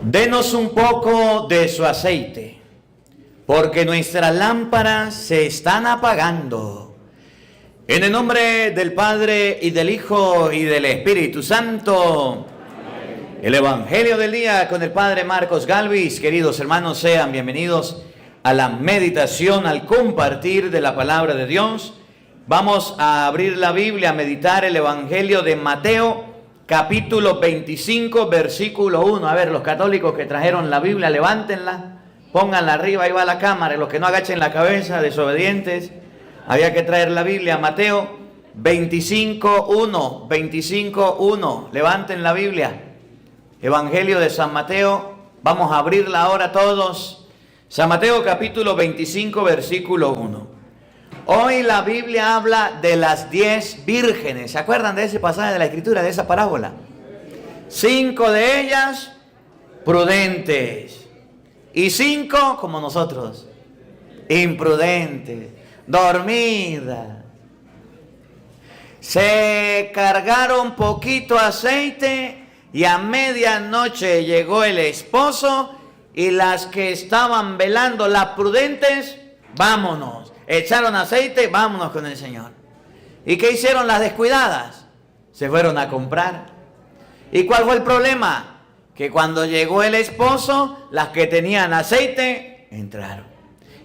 Denos un poco de su aceite, porque nuestras lámparas se están apagando. En el nombre del Padre, y del Hijo, y del Espíritu Santo. El Evangelio del día con el Padre Marcos Galvis. Queridos hermanos, sean bienvenidos a la meditación, al compartir de la palabra de Dios. Vamos a abrir la Biblia, a meditar el Evangelio de Mateo, capítulo 25, versículo 1. A ver, los católicos que trajeron la Biblia, levántenla, pónganla arriba, ahí va la cámara. Y los que no agachen la cabeza, desobedientes, había que traer la Biblia. Mateo 25, 1, 25, 1. Levanten la Biblia. Evangelio de San Mateo, vamos a abrirla ahora todos. San Mateo capítulo 25, versículo 1. Hoy la Biblia habla de las 10 vírgenes. ¿Se acuerdan de ese pasaje de la Escritura, de esa parábola? 5 de ellas prudentes y 5 como nosotros, imprudentes, dormidas. Se cargaron poquito aceite y a medianoche llegó el esposo, y las que estaban velando, las prudentes, vámonos. Echaron aceite, vámonos con el Señor. ¿Y qué hicieron las descuidadas? Se fueron a comprar. ¿Y cuál fue el problema? Que cuando llegó el esposo, las que tenían aceite entraron,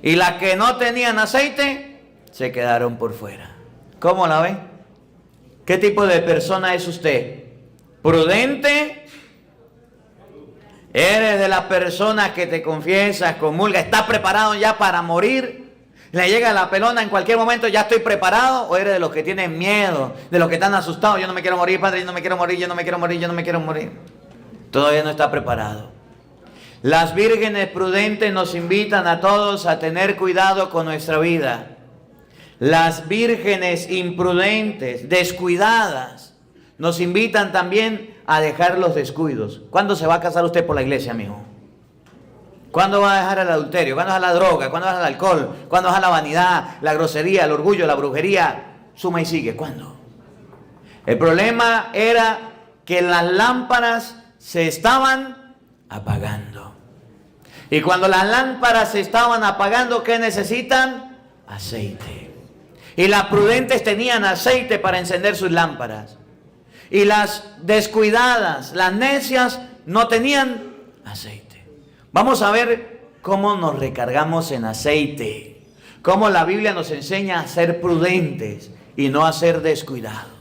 y las que no tenían aceite se quedaron por fuera. ¿Cómo la ven? ¿Qué tipo de persona es usted? ¿Prudente? ¿Eres de las personas que te confiesas, comulgas, estás preparado ya para morir? ¿Le llega la pelona en cualquier momento, ya estoy preparado? ¿O eres de los que tienen miedo, de los que están asustados? Yo no me quiero morir, Padre, yo no me quiero morir, yo no me quiero morir, yo no me quiero morir. Todavía no está preparado. Las vírgenes prudentes nos invitan a todos a tener cuidado con nuestra vida. Las vírgenes imprudentes, descuidadas, nos invitan también a dejar los descuidos. ¿Cuándo se va a casar usted por la iglesia, amigo? ¿Cuándo va a dejar el adulterio? ¿Cuándo va a dejar la droga? ¿Cuándo va a dejar el alcohol? ¿Cuándo va a dejar la vanidad, la grosería, el orgullo, la brujería? Suma y sigue. ¿Cuándo? El problema era que las lámparas se estaban apagando. Y cuando las lámparas se estaban apagando, ¿qué necesitan? Aceite. Y las prudentes tenían aceite para encender sus lámparas. Y las descuidadas, las necias, no tenían aceite. Vamos a ver cómo nos recargamos en aceite. Cómo la Biblia nos enseña a ser prudentes y no a ser descuidados.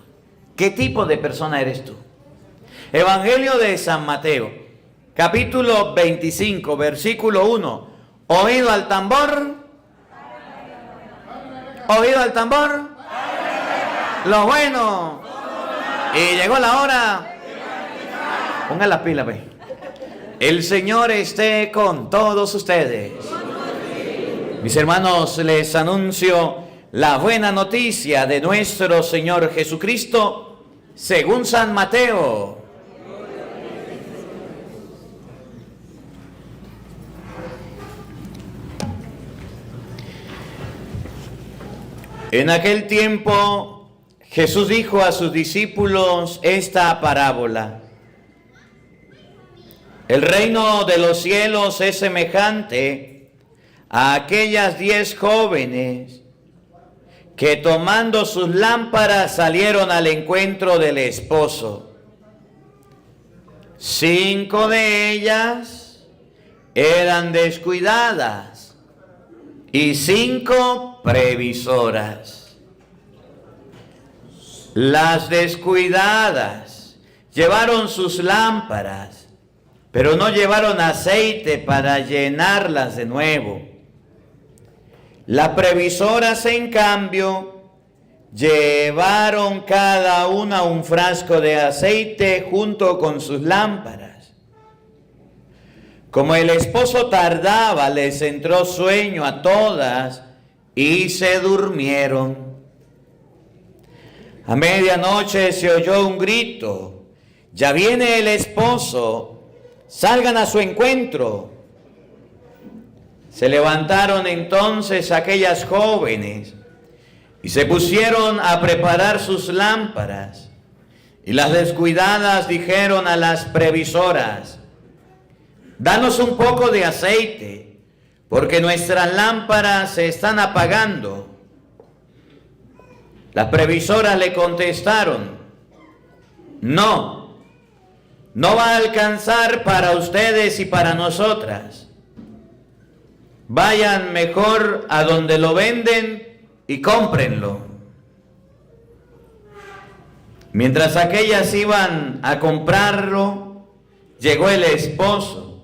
¿Qué tipo de persona eres tú? Evangelio de San Mateo, capítulo 25, versículo 1. Oído al tambor. Oído al tambor. Lo bueno. Y llegó la hora. Pongan las pilas, pues. El Señor esté con todos ustedes. Mis hermanos, les anuncio la buena noticia de nuestro Señor Jesucristo según San Mateo. En aquel tiempo Jesús dijo a sus discípulos esta parábola. El reino de los cielos es semejante a aquellas 10 jóvenes que tomando sus lámparas salieron al encuentro del esposo. 5 de ellas eran descuidadas y 5 previsoras. Las descuidadas llevaron sus lámparas, pero no llevaron aceite para llenarlas de nuevo. Las previsoras, en cambio, llevaron cada una un frasco de aceite junto con sus lámparas. Como el esposo tardaba, les entró sueño a todas y se durmieron. A medianoche se oyó un grito: ya viene el esposo, salgan a su encuentro. Se levantaron entonces aquellas jóvenes y se pusieron a preparar sus lámparas. Y las descuidadas dijeron a las previsoras: danos un poco de aceite, porque nuestras lámparas se están apagando. Las previsoras le contestaron, no va a alcanzar para ustedes y para nosotras. Vayan mejor a donde lo venden y cómprenlo. Mientras aquellas iban a comprarlo, llegó el esposo,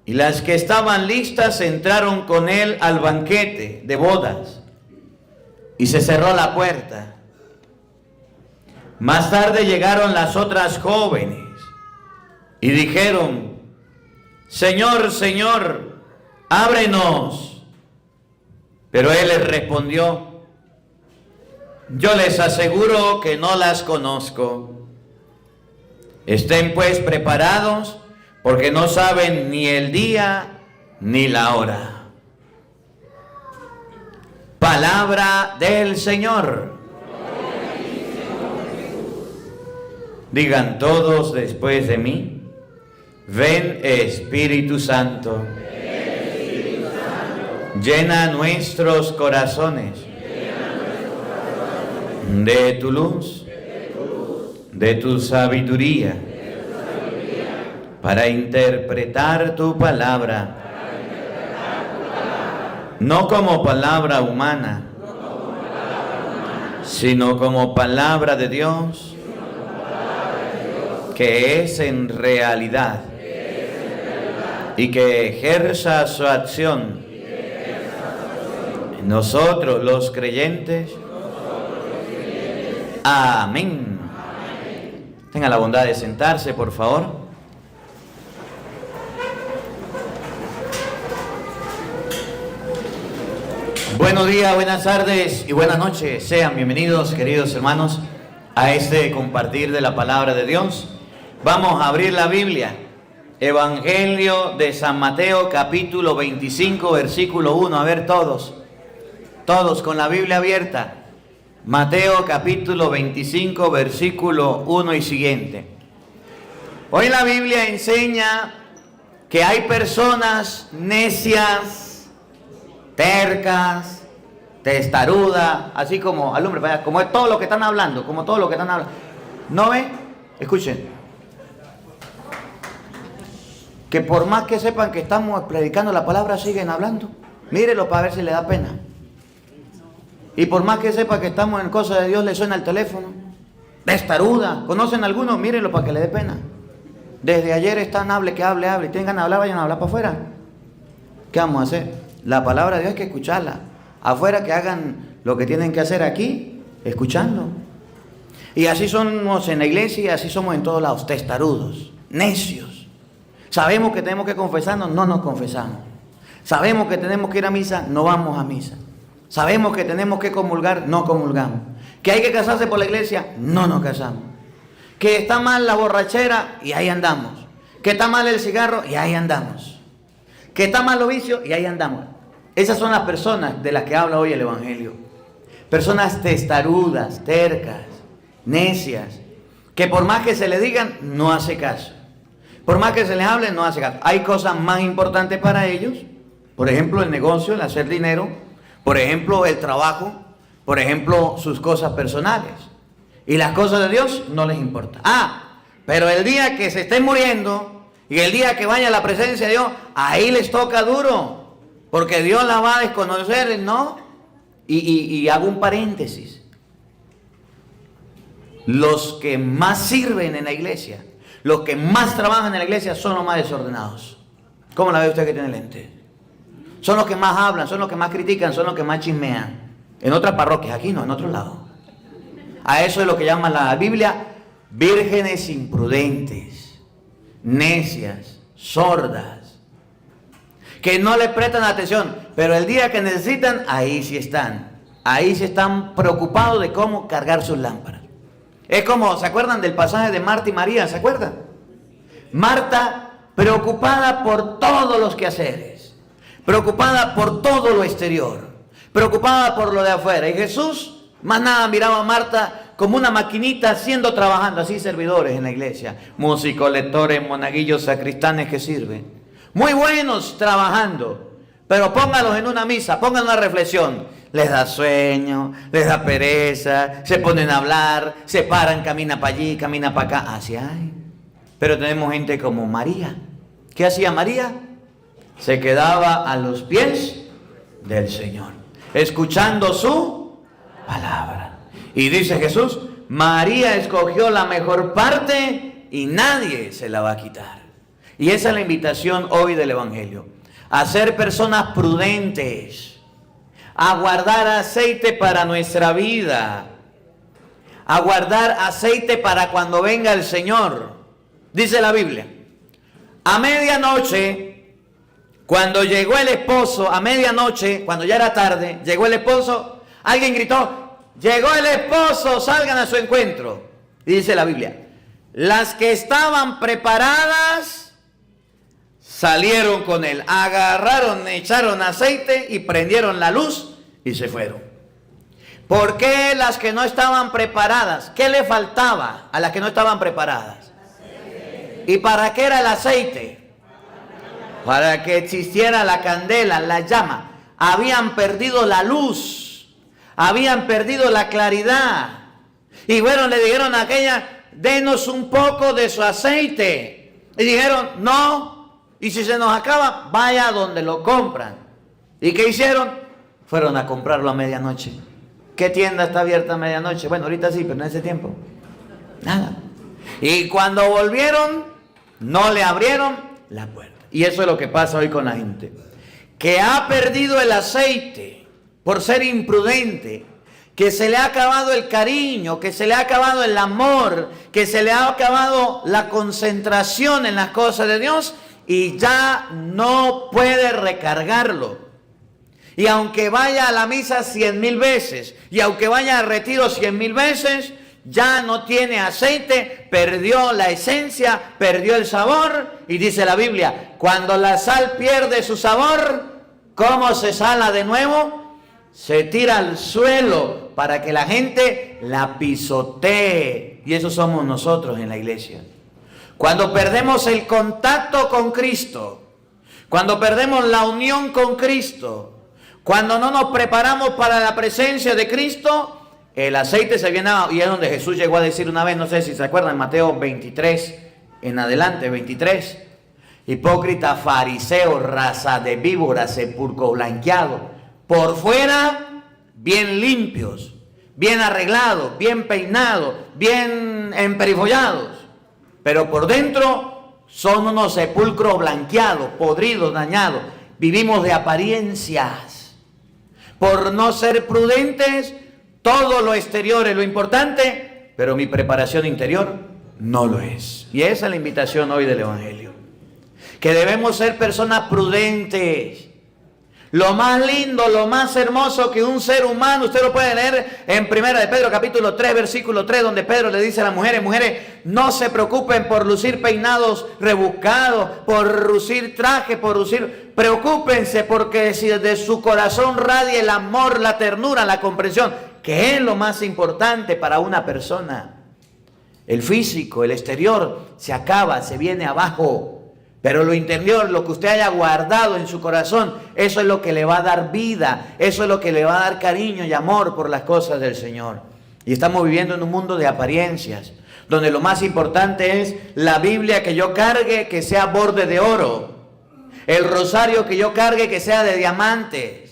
y las que estaban listas entraron con él al banquete de bodas, y se cerró la puerta. Más tarde llegaron las otras jóvenes, y dijeron, Señor, Señor, ábrenos. Pero él les respondió, yo les aseguro que no las conozco. Estén pues preparados, porque no saben ni el día ni la hora. Palabra del Señor. Digan todos después de mí, ven Espíritu Santo, llena nuestros corazones de tu luz, de tu sabiduría, para interpretar tu palabra, no como palabra humana, sino como palabra de Dios, que es en realidad, y que ejerza su acción en nosotros los creyentes. Amén. Tenga la bondad de sentarse, por favor. Buenos días, buenas tardes y buenas noches. Sean bienvenidos, queridos hermanos, a este compartir de la palabra de Dios. Vamos a abrir la Biblia. Evangelio de San Mateo, capítulo 25, versículo 1. A ver, todos con la Biblia abierta. Mateo capítulo 25, versículo 1 y siguiente. Hoy la Biblia enseña que hay personas necias, tercas, testarudas, así como, alumbre, como es todo lo que están hablando, ¿No ven? Escuchen. Que por más que sepan que estamos predicando la palabra, siguen hablando. Mírenlo para ver si le da pena. Y por más que sepa que estamos en cosas de Dios, le suena el teléfono. Testaruda. ¿Conocen algunos? Mírenlo para que le dé pena. Desde ayer están, hable. Y tengan que hablar, vayan a hablar para afuera. ¿Qué vamos a hacer? La palabra de Dios hay que escucharla. Afuera que hagan lo que tienen que hacer aquí, escuchando. Y así somos en la iglesia y así somos en todos lados. Testarudos, necios. Sabemos que tenemos que confesarnos, no nos confesamos. Sabemos que tenemos que ir a misa, no vamos a misa. Sabemos que tenemos que comulgar, no comulgamos. Que hay que casarse por la iglesia, no nos casamos. Que está mal la borrachera, y ahí andamos. Que está mal el cigarro, y ahí andamos. Que está mal los vicios, y ahí andamos. Esas son las personas de las que habla hoy el Evangelio. Personas testarudas, tercas, necias, que por más que se le digan, no hace caso. Por más que se les hable, no hace caso. Hay cosas más importantes para ellos. Por ejemplo, el negocio, el hacer dinero. Por ejemplo, el trabajo, por ejemplo, sus cosas personales. Y las cosas de Dios no les importa. Pero el día que se estén muriendo y el día que vaya a la presencia de Dios, ahí les toca duro. Porque Dios la va a desconocer, ¿no? Y hago un paréntesis. Los que más sirven en la iglesia, los que más trabajan en la iglesia son los más desordenados. ¿Cómo la ve usted que tiene lente? Son los que más hablan, son los que más critican, son los que más chismean. En otras parroquias, aquí no, en otros lados. A eso es lo que llama la Biblia vírgenes imprudentes, necias, sordas, que no le prestan atención, pero el día que necesitan, ahí sí están preocupados de cómo cargar sus lámparas. Es como, ¿se acuerdan del pasaje de Marta y María? ¿Se acuerdan? Marta preocupada por todos los quehaceres, preocupada por todo lo exterior, preocupada por lo de afuera. Y Jesús, más nada, miraba a Marta como una maquinita trabajando, así servidores en la iglesia, músicos, lectores, monaguillos, sacristanes que sirven. muy buenos trabajando, pero póngalos en una misa, pongan una reflexión. Les da sueño, les da pereza, se ponen a hablar, se paran, camina para allí, camina para acá, así hay. Pero tenemos gente como María. ¿Qué hacía María? Se quedaba a los pies del Señor, escuchando su palabra. Y dice Jesús, María escogió la mejor parte y nadie se la va a quitar. Y esa es la invitación hoy del Evangelio, a ser personas prudentes, a guardar aceite para nuestra vida, a guardar aceite para cuando venga el Señor. Dice la Biblia, a medianoche, cuando llegó el esposo, a medianoche, cuando ya era tarde, llegó el esposo, alguien gritó, llegó el esposo, salgan a su encuentro. Y dice la Biblia, las que estaban preparadas salieron con él, agarraron, echaron aceite y prendieron la luz y se fueron. ¿Por qué las que no estaban preparadas? ¿Qué le faltaba a las que no estaban preparadas? Aceite. ¿Y para qué era el aceite? Para que existiera la candela, la llama. Habían perdido la luz, habían perdido la claridad. Y bueno, le dijeron a aquella, denos un poco de su aceite. Y dijeron, no, y si se nos acaba, vaya donde lo compran. ¿Y qué hicieron? Fueron a comprarlo a medianoche. ¿Qué tienda está abierta a medianoche? Bueno, ahorita sí, pero en ese tiempo, nada. Y cuando volvieron, no le abrieron la puerta. Y eso es lo que pasa hoy con la gente, que ha perdido el aceite por ser imprudente, que se le ha acabado el cariño, que se le ha acabado el amor, que se le ha acabado la concentración en las cosas de Dios y ya no puede recargarlo. Y aunque vaya a la misa 100,000 veces, y aunque vaya al retiro 100,000 veces, ya no tiene aceite, perdió la esencia, perdió el sabor. Y dice la Biblia, cuando la sal pierde su sabor, ¿cómo se sala de nuevo? Se tira al suelo para que la gente la pisotee. Y eso somos nosotros en la iglesia. Cuando perdemos el contacto con Cristo, cuando perdemos la unión con Cristo, cuando no nos preparamos para la presencia de Cristo, el aceite se viene abajo. Y es donde Jesús llegó a decir una vez, no sé si se acuerdan, Mateo 23 en adelante, 23. Hipócrita, fariseo, raza de víboras, sepulcro blanqueado. Por fuera, bien limpios, bien arreglados, bien peinados, bien emperifollados. Pero por dentro son unos sepulcros blanqueados, podridos, dañados. Vivimos de apariencias. Por no ser prudentes, todo lo exterior es lo importante, pero mi preparación interior no lo es. Y esa es la invitación hoy del Evangelio. Que debemos ser personas prudentes. Lo más lindo, lo más hermoso que un ser humano, usted lo puede leer en 1 de Pedro capítulo 3, versículo 3, donde Pedro le dice a las mujeres, mujeres, no se preocupen por lucir peinados rebuscados, por lucir traje, por lucir, preocúpense porque si de su corazón radia el amor, la ternura, la comprensión, que es lo más importante para una persona. El físico, el exterior, se acaba, se viene abajo. Pero lo interior, lo que usted haya guardado en su corazón, eso es lo que le va a dar vida, eso es lo que le va a dar cariño y amor por las cosas del Señor. Y estamos viviendo en un mundo de apariencias, donde lo más importante es la Biblia que yo cargue, que sea borde de oro. El rosario que yo cargue, que sea de diamantes.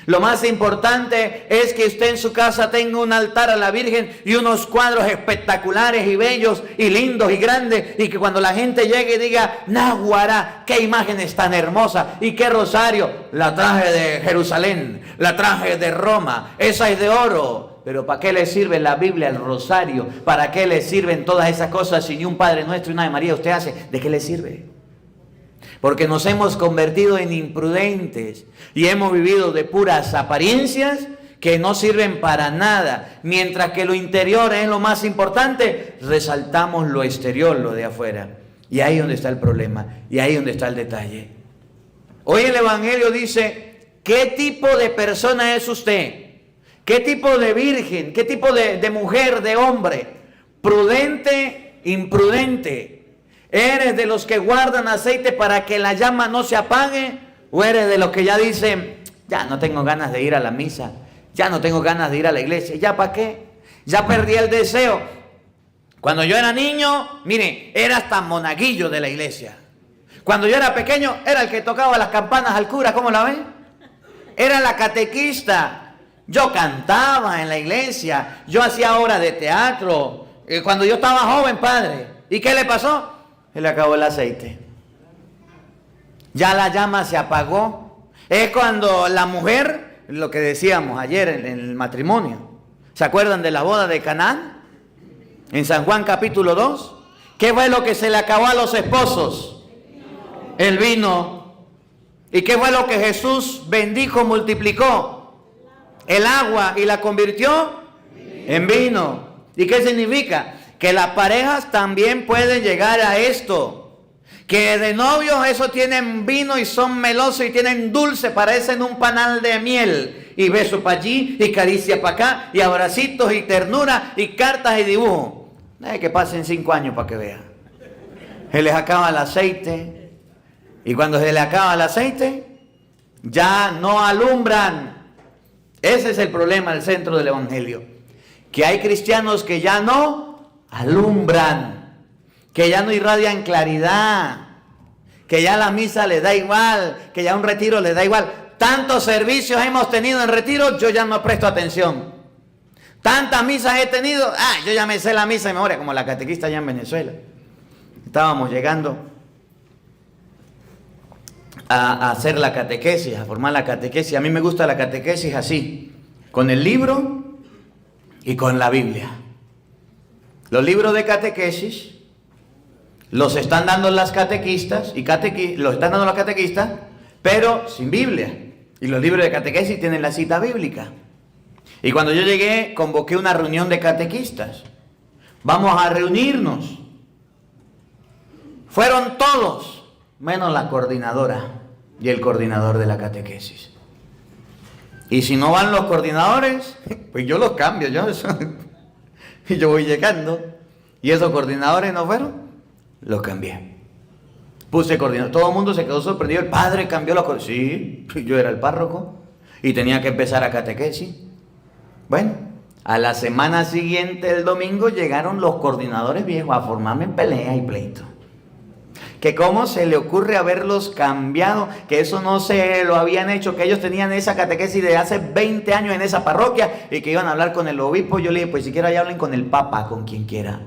Lo más importante es que usted en su casa tenga un altar a la Virgen y unos cuadros espectaculares y bellos y lindos y grandes, y que cuando la gente llegue y diga, Naguará, qué imágenes tan hermosas y qué rosario, la traje de Jerusalén, la traje de Roma, esa es de oro. Pero ¿para qué le sirve la Biblia, el rosario? ¿Para qué le sirven todas esas cosas si ni un Padre Nuestro y una Ave María usted hace? ¿De qué le sirve? Porque nos hemos convertido en imprudentes y hemos vivido de puras apariencias que no sirven para nada. Mientras que lo interior es lo más importante, resaltamos lo exterior, lo de afuera. Y ahí es donde está el problema, y ahí es donde está el detalle. Hoy el Evangelio dice, ¿qué tipo de persona es usted? ¿Qué tipo de virgen? ¿Qué tipo de mujer, de hombre? ¿Prudente, imprudente? ¿Eres de los que guardan aceite para que la llama no se apague? ¿O eres de los que ya dicen, ya no tengo ganas de ir a la misa, ya no tengo ganas de ir a la iglesia, ya para qué? Ya perdí el deseo. Cuando yo era niño, mire, era hasta monaguillo de la iglesia. Cuando yo era pequeño, era el que tocaba las campanas al cura, ¿cómo la ven? Era la catequista. Yo cantaba en la iglesia, yo hacía obras de teatro. Cuando yo estaba joven, padre. ¿Y qué le pasó? Se le acabó el aceite. Ya la llama se apagó. Es cuando la mujer, lo que decíamos ayer en el matrimonio. ¿Se acuerdan de la boda de Caná? En San Juan capítulo 2. ¿Qué fue lo que se le acabó a los esposos? El vino. ¿Y qué fue lo que Jesús bendijo, multiplicó? El agua y la convirtió en vino. ¿Y qué significa? Que las parejas también pueden llegar a esto. Que de novios eso tienen vino y son melosos y tienen dulce, parecen un panal de miel. Y beso para allí y caricia para acá y abracitos y ternura y cartas y dibujo. Que pasen 5 años para que vean. Se les acaba el aceite. Y cuando se les acaba el aceite, ya no alumbran. Ese es el problema del centro del evangelio. Que hay cristianos que ya no alumbran, que ya no irradian claridad, que ya la misa les da igual, que ya un retiro les da igual. Tantos servicios hemos tenido en retiro, yo ya no presto atención. Tantas misas he tenido, yo ya me sé la misa de memoria, como la catequista allá en Venezuela. Estábamos llegando a hacer la catequesis, a formar la catequesis. A mí me gusta la catequesis así, con el libro y con la Biblia. Los libros de catequesis los están dando las catequistas los están dando los catequistas, pero sin Biblia. Y los libros de catequesis tienen la cita bíblica. Y cuando yo llegué, convoqué una reunión de catequistas. Vamos a reunirnos. Fueron todos, menos la coordinadora y el coordinador de la catequesis. Y si no van los coordinadores, pues yo los cambio. Y yo voy llegando. Y esos coordinadores no fueron, los cambié. Puse coordinador. Todo el mundo se quedó sorprendido. El padre cambió los coordinadores. Sí, yo era el párroco y tenía que empezar a catequesis. Bueno, a la semana siguiente, el domingo, llegaron los coordinadores viejos a formarme en pelea y pleito. Que cómo se le ocurre haberlos cambiado, que eso no se lo habían hecho, que ellos tenían esa catequesis de hace 20 años en esa parroquia y que iban a hablar con el obispo. Yo le dije, pues siquiera ya hablen con el papa, con quien quiera.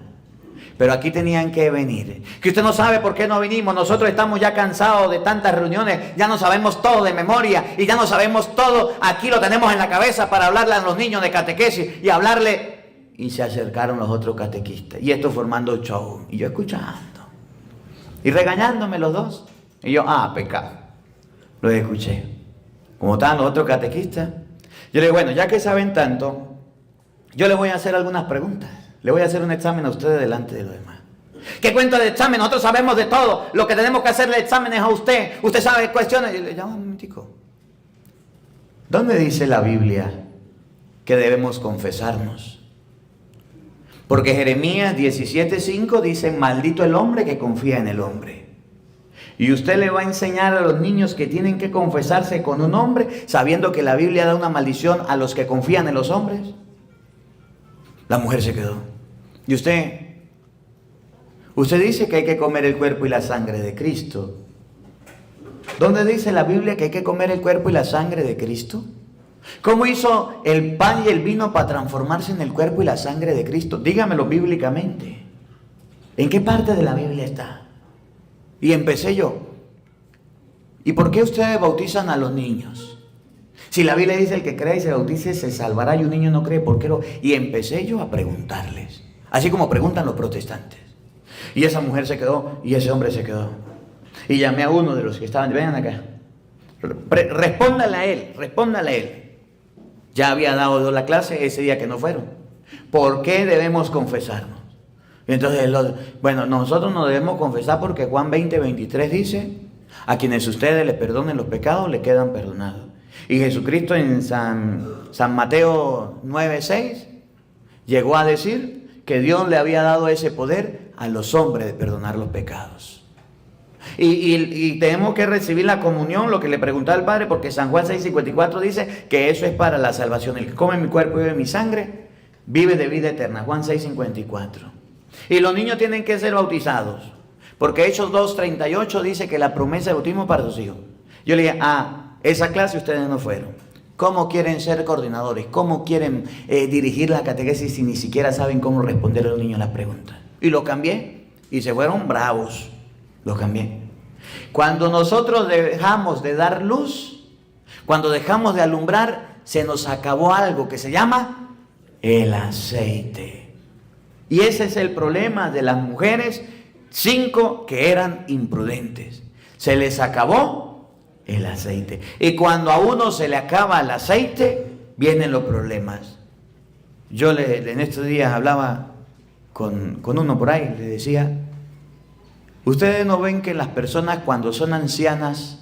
Pero aquí tenían que venir. Que usted no sabe por qué no vinimos. Nosotros estamos ya cansados de tantas reuniones. Ya no sabemos todo de memoria. Y ya no sabemos todo. Aquí lo tenemos en la cabeza para hablarle a los niños de catequesis. Y hablarle. Y se acercaron los otros catequistas. Y esto formando show. Y yo escuchando. Y regañándome los dos. Y yo, pecado. Los escuché. Como estaban los otros catequistas. Yo le digo, bueno, ya que saben tanto, yo les voy a hacer algunas preguntas. Le voy a hacer un examen a ustedes delante de los demás. ¿Qué cuento de examen? Nosotros sabemos de todo. Lo que tenemos que hacerle exámenes a usted. Usted sabe cuestiones. Y le llamo un momentico. ¿Dónde dice la Biblia que debemos confesarnos? Porque Jeremías 17:5 dice, maldito el hombre que confía en el hombre. Y usted le va a enseñar a los niños que tienen que confesarse con un hombre, sabiendo que la Biblia da una maldición a los que confían en los hombres. La mujer se quedó. ¿Y usted dice que hay que comer el cuerpo y la sangre de Cristo? ¿Dónde dice la Biblia que hay que comer el cuerpo y la sangre de Cristo? ¿Cómo hizo el pan y el vino para transformarse en el cuerpo y la sangre de Cristo? Dígamelo bíblicamente. ¿En qué parte de la Biblia está? Y empecé yo. ¿Y por qué ustedes bautizan a los niños? Si la Biblia dice el que cree y se bautice se salvará y un niño no cree, ¿por qué no? Y empecé yo a preguntarles. Así como preguntan los protestantes. Y esa mujer se quedó y ese hombre se quedó. Y llamé a uno de los que estaban, vengan acá. Respóndale a él. Ya había dado yo la clase ese día que no fueron. ¿Por qué debemos confesarnos? Y entonces, bueno, nosotros nos debemos confesar porque Juan 20:23 dice, a quienes ustedes les perdonen los pecados, les quedan perdonados. Y Jesucristo en San Mateo 9:6 llegó a decir que Dios le había dado ese poder a los hombres de perdonar los pecados. Y tenemos que recibir la comunión, lo que le preguntaba al Padre, porque San Juan 6:54 dice que eso es para la salvación. El que come mi cuerpo y bebe mi sangre, vive de vida eterna. Juan 6:54. Y los niños tienen que ser bautizados, porque Hechos 2:38 dice que la promesa de bautismo para sus hijos. Yo le dije, esa clase ustedes no fueron. ¿Cómo quieren ser coordinadores? ¿Cómo quieren dirigir la catequesis si ni siquiera saben cómo responder a los niños las preguntas? Y lo cambié, y se fueron bravos. Lo cambié. Cuando nosotros dejamos de dar luz, cuando dejamos de alumbrar, se nos acabó algo que se llama el aceite. Y ese es el problema de las mujeres 5 que eran imprudentes. Se les acabó el aceite. Y cuando a uno se le acaba el aceite, vienen los problemas. Yo en estos días hablaba con uno por ahí, le decía: ustedes no ven que las personas cuando son ancianas,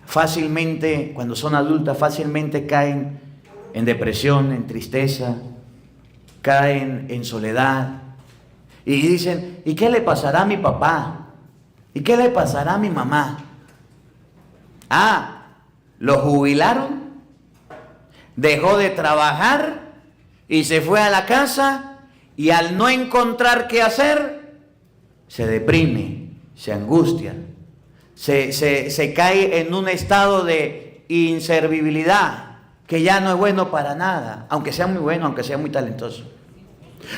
fácilmente, cuando son adultas, fácilmente caen en depresión, en tristeza, caen en soledad, y dicen, ¿y qué le pasará a mi papá? ¿Y qué le pasará a mi mamá? Lo jubilaron, dejó de trabajar y se fue a la casa, y al no encontrar qué hacer, se deprime, se angustia, se cae en un estado de inservibilidad que ya no es bueno para nada, aunque sea muy bueno, aunque sea muy talentoso.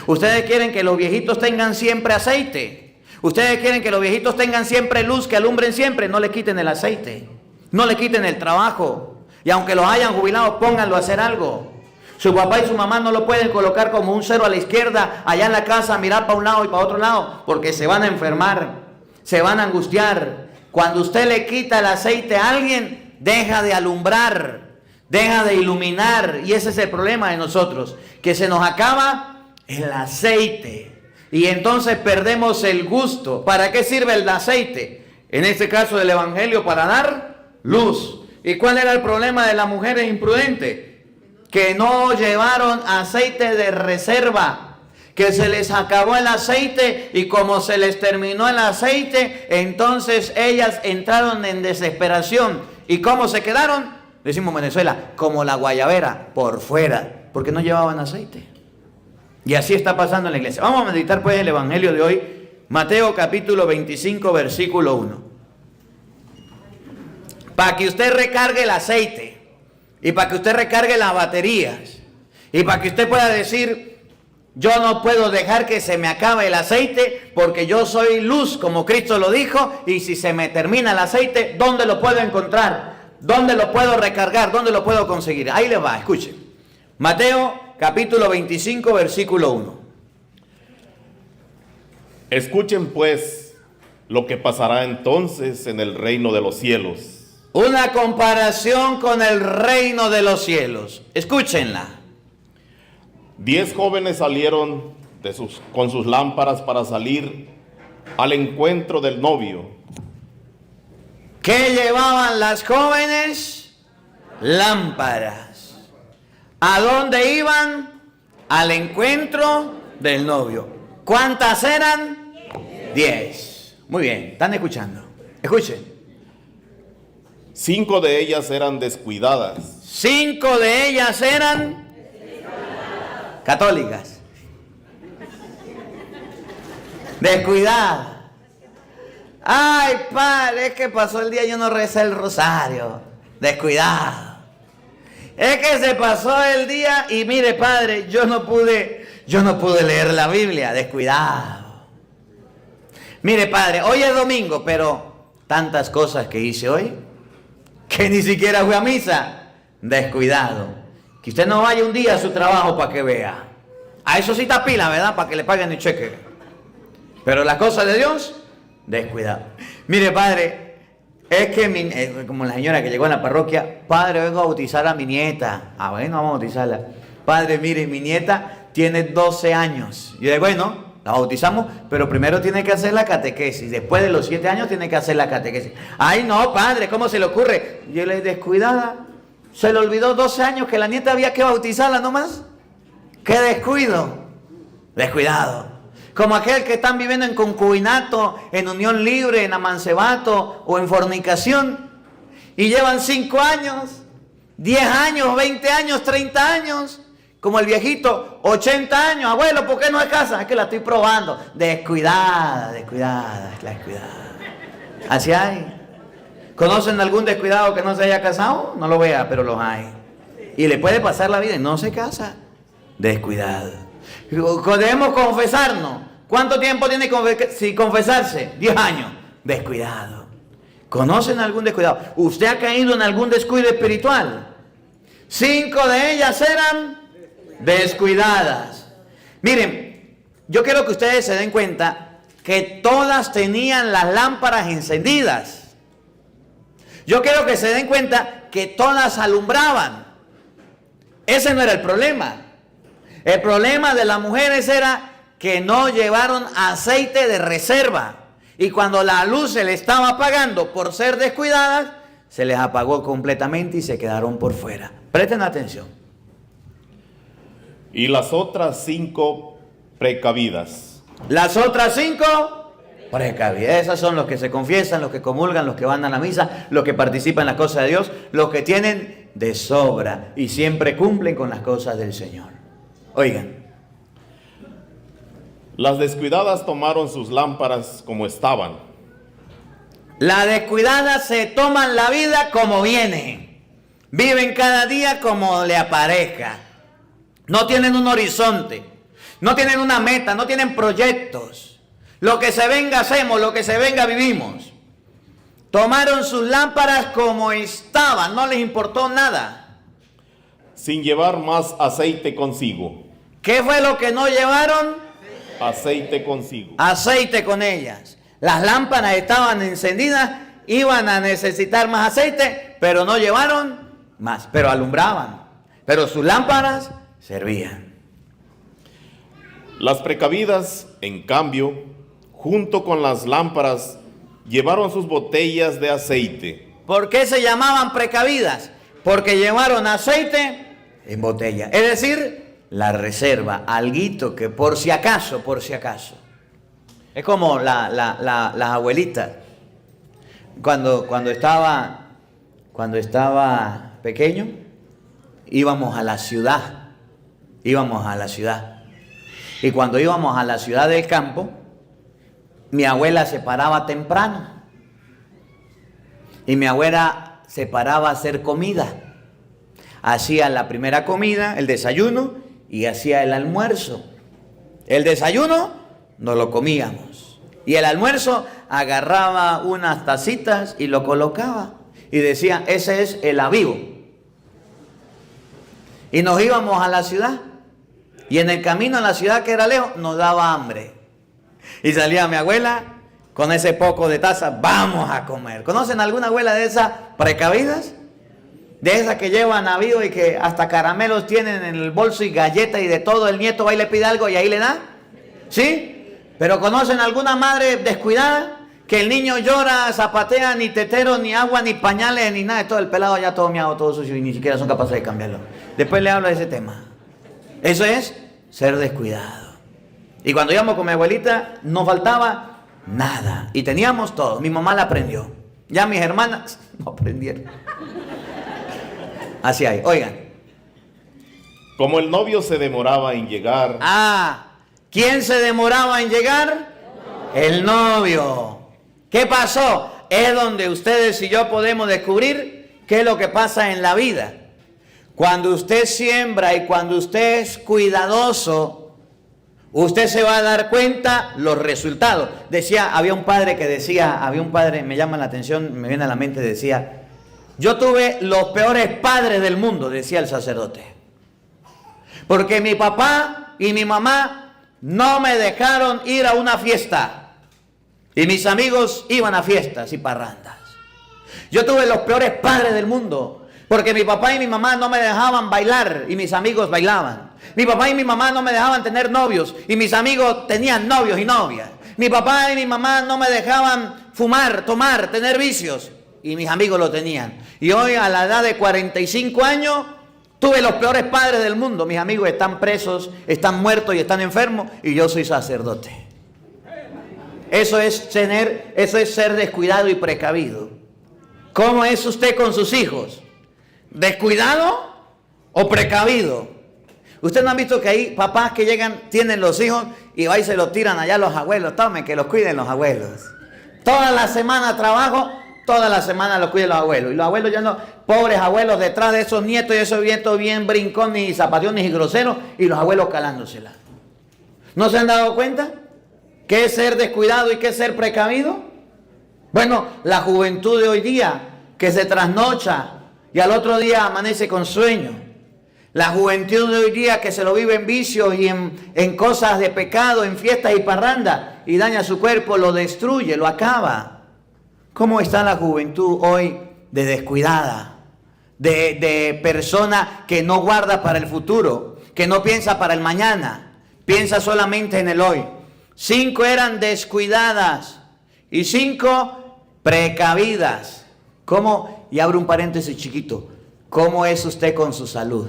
Ustedes quieren que los viejitos tengan siempre aceite. Ustedes quieren que los viejitos tengan siempre luz, que alumbren siempre. No le quiten el aceite, no le quiten el trabajo. Y aunque los hayan jubilado, pónganlo a hacer algo. Su papá y su mamá no lo pueden colocar como un cero a la izquierda, allá en la casa, mirar para un lado y para otro lado, porque se van a enfermar, se van a angustiar. Cuando usted le quita el aceite a alguien, deja de alumbrar, deja de iluminar. Y ese es el problema de nosotros, que se nos acaba el aceite. Y entonces perdemos el gusto. ¿Para qué sirve el aceite? En este caso del Evangelio, para dar luz. ¿Y cuál era el problema de las mujeres imprudentes? Que no llevaron aceite de reserva, que se les acabó el aceite, y como se les terminó el aceite, entonces ellas entraron en desesperación. ¿Y cómo se quedaron? Decimos en Venezuela, como la guayabera, por fuera, porque no llevaban aceite. Y así está pasando en la iglesia. Vamos a meditar pues el Evangelio de hoy, Mateo capítulo 25, versículo 1. Para que usted recargue el aceite, y para que usted recargue las baterías, y para que usted pueda decir, yo no puedo dejar que se me acabe el aceite, porque yo soy luz, como Cristo lo dijo, y si se me termina el aceite, ¿dónde lo puedo encontrar? ¿Dónde lo puedo recargar? ¿Dónde lo puedo conseguir? Ahí le va, escuche. Mateo capítulo 25, versículo 1. Escuchen pues lo que pasará entonces en el reino de los cielos. Una comparación con el reino de los cielos. Escúchenla. 10 jóvenes salieron con sus lámparas para salir al encuentro del novio. ¿Qué llevaban las jóvenes? Lámparas. ¿A dónde iban? Al encuentro del novio. ¿Cuántas eran? 10. Muy bien, están escuchando. Escuchen. 5 de ellas eran descuidadas. 5 de ellas eran católicas. Descuidadas. Ay, padre, es que pasó el día, yo no recé el rosario. Descuidado. Es que se pasó el día y mire, padre, yo no pude leer la Biblia. Descuidado. Mire, padre, hoy es domingo, pero tantas cosas que hice hoy que ni siquiera fue a misa. Descuidado. Que usted no vaya un día a su trabajo para que vea. A eso sí está pila, ¿verdad? Para que le paguen el cheque. Pero las cosas de Dios, descuidado. Mire, padre, es que como la señora que llegó a la parroquia, padre, vengo a bautizar a mi nieta. Bueno, vamos a bautizarla. Padre, mire, mi nieta tiene 12 años. Y yo digo, bueno, la bautizamos, pero primero tiene que hacer la catequesis. Después de los 7 años tiene que hacer la catequesis. Ay, no, padre, ¿cómo se le ocurre? Yo le dije, descuidada. Se le olvidó 12 años que la nieta había que bautizarla nomás. ¡Qué descuido! Descuidado. Como aquel que están viviendo en concubinato, en unión libre, en amancebato o en fornicación. Y llevan 5 años, 10 años, 20 años, 30 años. Como el viejito, 80 años. Abuelo, ¿por qué no es casa? Es que la estoy probando. Descuidada, descuidada, descuidada. Así hay. ¿Conocen algún descuidado que no se haya casado? No lo vea, pero los hay. Y le puede pasar la vida y no se casa. Descuidado. Debemos confesarnos. ¿Cuánto tiempo tiene sin confesarse? 10 años. Descuidado. ¿Conocen algún descuidado? ¿Usted ha caído en algún descuido espiritual? 5 de ellas eran descuidadas. Miren, yo quiero que ustedes se den cuenta que todas tenían las lámparas encendidas. Yo quiero que se den cuenta que todas alumbraban. Ese no era el problema. El problema de las mujeres era que no llevaron aceite de reserva. Y cuando la luz se le estaba apagando por ser descuidadas, se les apagó completamente y se quedaron por fuera. Presten atención. Y las otras 5 precavidas. Las otras 5 precavidas. Esas son los que se confiesan, los que comulgan, los que van a la misa, los que participan en las cosas de Dios, los que tienen de sobra y siempre cumplen con las cosas del Señor. Oigan. Las descuidadas tomaron sus lámparas como estaban. Las descuidadas se toman la vida como viene. Viven cada día como le aparezca. No tienen un horizonte. No tienen una meta. No tienen proyectos. Lo que se venga hacemos. Lo que se venga vivimos. Tomaron sus lámparas como estaban. No les importó nada. Sin llevar más aceite consigo. ¿Qué fue lo que no llevaron? Aceite consigo. Aceite con ellas. Las lámparas estaban encendidas, iban a necesitar más aceite, pero no llevaron más, pero alumbraban. Pero sus lámparas servían. Las precavidas, en cambio, junto con las lámparas, llevaron sus botellas de aceite. ¿Por qué se llamaban precavidas? Porque llevaron aceite en botella. Es decir, la reserva, alguito que por si acaso. Es como las abuelitas. Cuando estaba pequeño, íbamos a la ciudad. Y cuando íbamos a la ciudad del campo, mi abuela se paraba temprano. Y mi abuela se paraba a hacer comida. Hacía la primera comida, el desayuno, y hacía el almuerzo. El desayuno nos lo comíamos. Y el almuerzo agarraba unas tacitas y lo colocaba. Y decía, ese es el avivo. Y nos íbamos a la ciudad. Y en el camino a la ciudad, que era lejos, nos daba hambre. Y salía mi abuela con ese poco de taza, vamos a comer. ¿Conocen alguna abuela de esas precavidas? De esas que llevan avivo y que hasta caramelos tienen en el bolso y galletas y de todo. El nieto va y le pide algo y ahí le da. ¿Sí? Pero ¿conocen alguna madre descuidada? Que el niño llora, zapatea, ni tetero, ni agua, ni pañales, ni nada. Todo el pelado ya todo miado, todo sucio y ni siquiera son capaces de cambiarlo. Después le hablo de ese tema. Eso es ser descuidado. Y cuando íbamos con mi abuelita, no faltaba nada. Y teníamos todo. Mi mamá la aprendió. Ya mis hermanas no aprendieron. Así hay. Oigan. Como el novio se demoraba en llegar. ¿Quién se demoraba en llegar? El novio. ¿Qué pasó? Es donde ustedes y yo podemos descubrir qué es lo que pasa en la vida. Cuando usted siembra y cuando usted es cuidadoso, usted se va a dar cuenta los resultados. Había un padre, me llama la atención, me viene a la mente, decía, yo tuve los peores padres del mundo, decía el sacerdote. Porque mi papá y mi mamá no me dejaron ir a una fiesta. Y mis amigos iban a fiestas y parrandas. Yo tuve los peores padres del mundo. Porque mi papá y mi mamá no me dejaban bailar y mis amigos bailaban. Mi papá y mi mamá no me dejaban tener novios y mis amigos tenían novios y novias. Mi papá y mi mamá no me dejaban fumar, tomar, tener vicios y mis amigos lo tenían. Y hoy a la edad de 45 años Tuve los peores padres del mundo. Mis amigos están presos, están muertos y están enfermos, y yo soy sacerdote. Eso es ser descuidado y precavido. ¿Cómo es usted con sus hijos? ¿Descuidado o precavido? Ustedes no han visto que hay papás que llegan, tienen los hijos y va y se los tiran allá a los abuelos. Tomen, que los cuiden los abuelos. Toda la semana trabajo, toda la semana los cuiden los abuelos. Y los abuelos ya no, pobres abuelos detrás de esos nietos y esos vientos bien brincones y zapateones y groseros, y los abuelos calándosela. ¿No se han dado cuenta? ¿Qué es ser descuidado y qué es ser precavido? Bueno, la juventud de hoy día que se trasnocha y al otro día amanece con sueño. La juventud de hoy día que se lo vive en vicios y en cosas de pecado, en fiestas y parrandas, y daña su cuerpo, lo destruye, lo acaba. ¿Cómo está la juventud hoy de descuidada? De persona que no guarda para el futuro, que no piensa para el mañana, piensa solamente en el hoy. 5 eran descuidadas y 5 precavidas. ¿Cómo? Y abro un paréntesis chiquito. ¿Cómo es usted con su salud?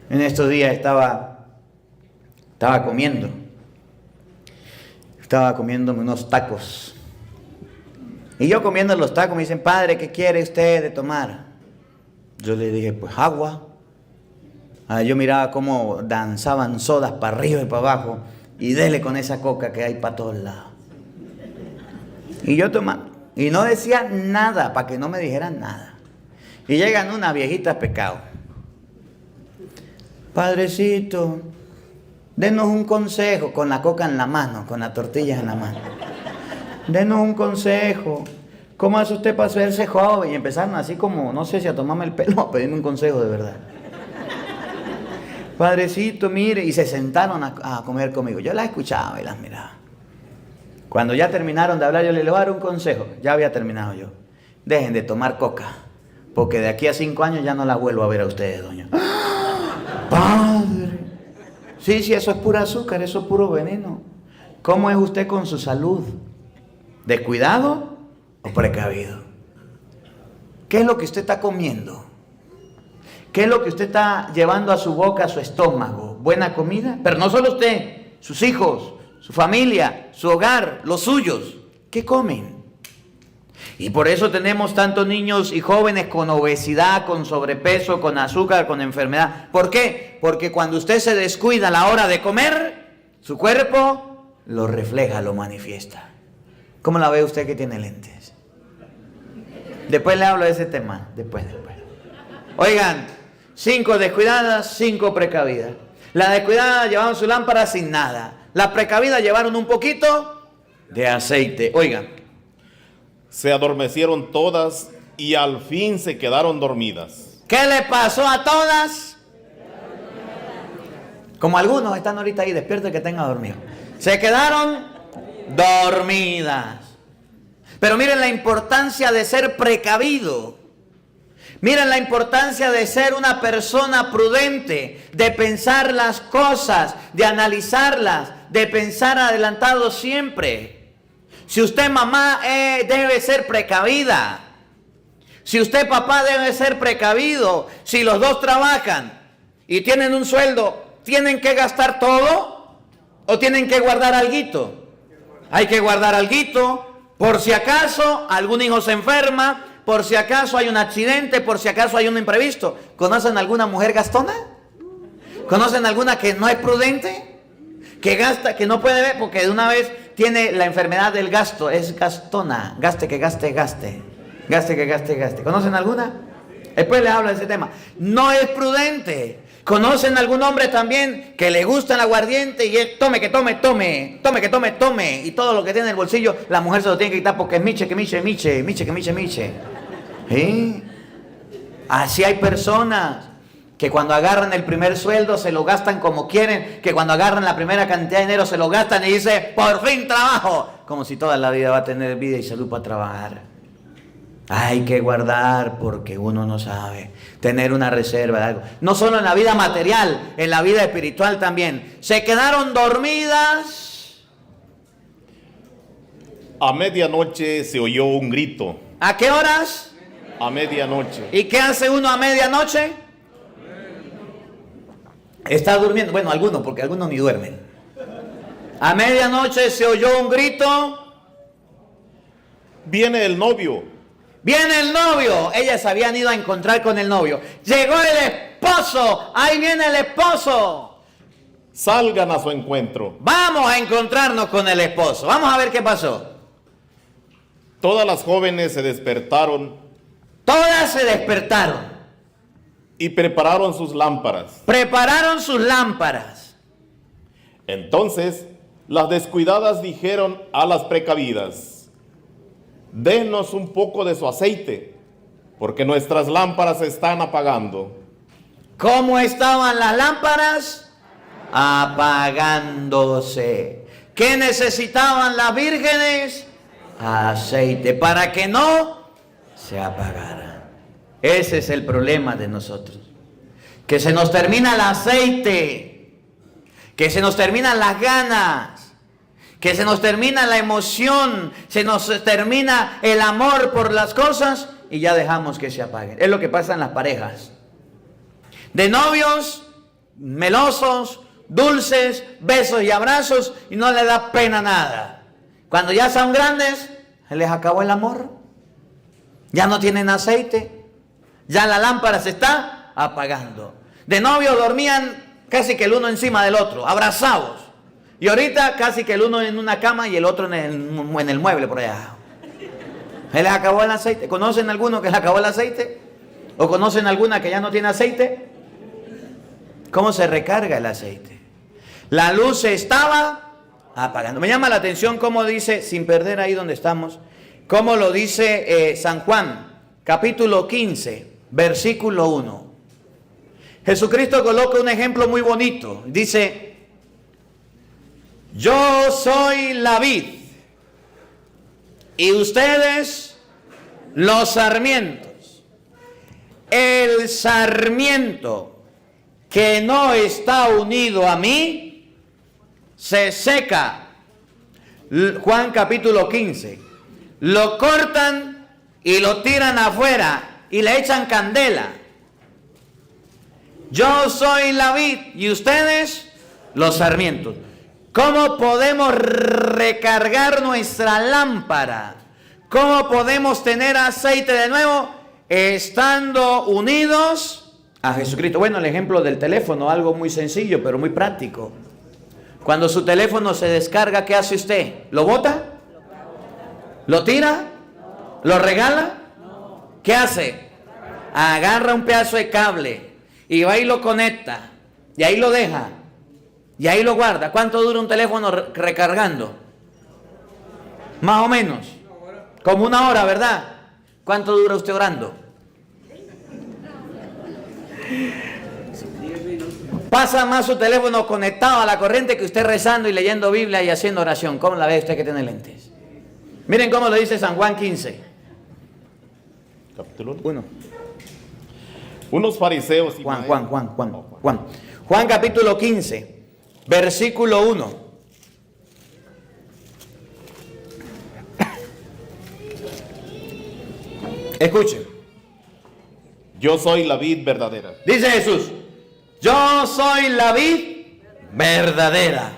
En estos días estaba comiendo. Estaba comiéndome unos tacos. Y yo comiendo los tacos me dicen, padre, ¿qué quiere usted de tomar? Yo le dije, pues agua. Yo miraba cómo danzaban sodas para arriba y para abajo. Y dele con esa coca que hay para todos lados. Y yo tomaba. Y no decía nada, para que no me dijeran nada. Y llegan unas viejitas pecado. Padrecito, denos un consejo, con la coca en la mano, con las tortillas en la mano. Denos un consejo. ¿Cómo hace usted para hacerse joven? Y empezaron así como, no sé si a tomarme el pelo, a pedirme un consejo de verdad. Padrecito, mire, y se sentaron a comer conmigo. Yo las escuchaba y las miraba. Cuando ya terminaron de hablar, yo les voy a dar un consejo. Ya había terminado yo. Dejen de tomar coca, porque de aquí a 5 años ya no la vuelvo a ver a ustedes, doña. Padre. Sí, eso es pura azúcar, eso es puro veneno. ¿Cómo es usted con su salud? ¿Descuidado o precavido? ¿Qué es lo que usted está comiendo? ¿Qué es lo que usted está llevando a su boca, a su estómago? ¿Buena comida? Pero no solo usted, sus hijos, su familia, su hogar, los suyos. ¿Qué comen? Y por eso tenemos tantos niños y jóvenes con obesidad, con sobrepeso, con azúcar, con enfermedad. ¿Por qué? Porque cuando usted se descuida a la hora de comer, su cuerpo lo refleja, lo manifiesta. ¿Cómo la ve usted que tiene lentes? Después le hablo de ese tema, después. Oigan, 5 descuidadas, 5 precavidas. Las descuidadas llevaron su lámpara sin nada. Las precavidas llevaron un poquito de aceite. Oigan. Se adormecieron todas y al fin se quedaron dormidas. ¿Qué le pasó a todas? Como algunos están ahorita ahí despiertos que tengan dormido. Se quedaron dormidas. Pero miren la importancia de ser precavido. Miren la importancia de ser una persona prudente, de pensar las cosas, de analizarlas, de pensar adelantado siempre. Si usted mamá debe ser precavida. Si usted papá debe ser precavido. Si los dos trabajan y tienen un sueldo, ¿tienen que gastar todo o tienen que guardar alguito? Hay que guardar alguito por si acaso algún hijo se enferma, por si acaso hay un accidente, por si acaso hay un imprevisto. ¿Conocen alguna mujer gastona? ¿Conocen alguna que no es prudente? Que gasta, que no puede ver porque de una vez tiene la enfermedad del gasto, es gastona, gaste. ¿Conocen alguna? Después les hablo de ese tema. No es prudente. ¿Conocen algún hombre también que le gusta el aguardiente y es tome? Y todo lo que tiene en el bolsillo, la mujer se lo tiene que quitar porque es miche. ¿Sí? Así hay personas que cuando agarran el primer sueldo se lo gastan como quieren, que cuando agarran la primera cantidad de dinero se lo gastan y dice, por fin trabajo, como si toda la vida va a tener vida y salud para trabajar. Hay que guardar porque uno no sabe, tener una reserva de algo, no solo en la vida material, en la vida espiritual también. Se quedaron dormidas. A medianoche se oyó un grito. ¿A qué horas? A medianoche. ¿Y qué hace uno a medianoche? Está durmiendo, bueno, algunos, porque algunos ni duermen. A medianoche se oyó un grito. Viene el novio. Viene el novio. Ellas se habían ido a encontrar con el novio. Llegó el esposo. Ahí viene el esposo. Salgan a su encuentro. Vamos a encontrarnos con el esposo. Vamos a ver qué pasó. Todas las jóvenes se despertaron Todas se despertaron. y prepararon sus lámparas. Prepararon sus lámparas. Entonces, las descuidadas dijeron a las precavidas: denos un poco de su aceite, porque nuestras lámparas se están apagando. ¿Cómo estaban las lámparas? Apagándose. ¿Qué necesitaban las vírgenes? Aceite, para que no se apagara. Ese es el problema de nosotros. Que se nos termina el aceite, que se nos terminan las ganas, que se nos termina la emoción, se nos termina el amor por las cosas y ya dejamos que se apaguen. Es lo que pasa en las parejas. De novios, melosos, dulces, besos y abrazos y no les da pena nada. Cuando ya son grandes, se les acabó el amor. Ya no tienen aceite. Ya la lámpara se está apagando. De novios dormían casi que el uno encima del otro, abrazados. Y ahorita casi que el uno en una cama y el otro en el mueble por allá. Se les acabó el aceite. ¿Conocen alguno que les acabó el aceite? ¿O conocen alguna que ya no tiene aceite? ¿Cómo se recarga el aceite? La luz se estaba apagando. Me llama la atención cómo dice, sin perder ahí donde estamos, cómo lo dice San Juan, capítulo 15, versículo 1. Jesucristo coloca un ejemplo muy bonito. Dice: yo soy la vid y ustedes los sarmientos. El sarmiento que no está unido a mí se seca. Juan capítulo 15. Lo cortan y lo tiran afuera y le echan candela. Yo soy la vid y ustedes los sarmientos. ¿Cómo podemos recargar nuestra lámpara? ¿Cómo podemos tener aceite de nuevo? Estando unidos a Jesucristo. Bueno, el ejemplo del teléfono, algo muy sencillo, pero muy práctico. Cuando su teléfono se descarga, ¿qué hace usted? ¿Lo bota? ¿Lo tira? ¿Lo regala? ¿Qué hace? Agarra un pedazo de cable y va y lo conecta. Y ahí lo deja. Y ahí lo guarda. ¿Cuánto dura un teléfono recargando? Más o menos. Como una hora, ¿verdad? ¿Cuánto dura usted orando? Pasa más su teléfono conectado a la corriente que usted rezando y leyendo Biblia y haciendo oración. ¿Cómo la ve usted que tiene lentes? Miren cómo lo dice San Juan 15. Capítulo 1. Unos fariseos y Juan capítulo 15, versículo 1. Escuchen. Yo soy la vid verdadera. Dice Jesús: yo soy la vid verdadera.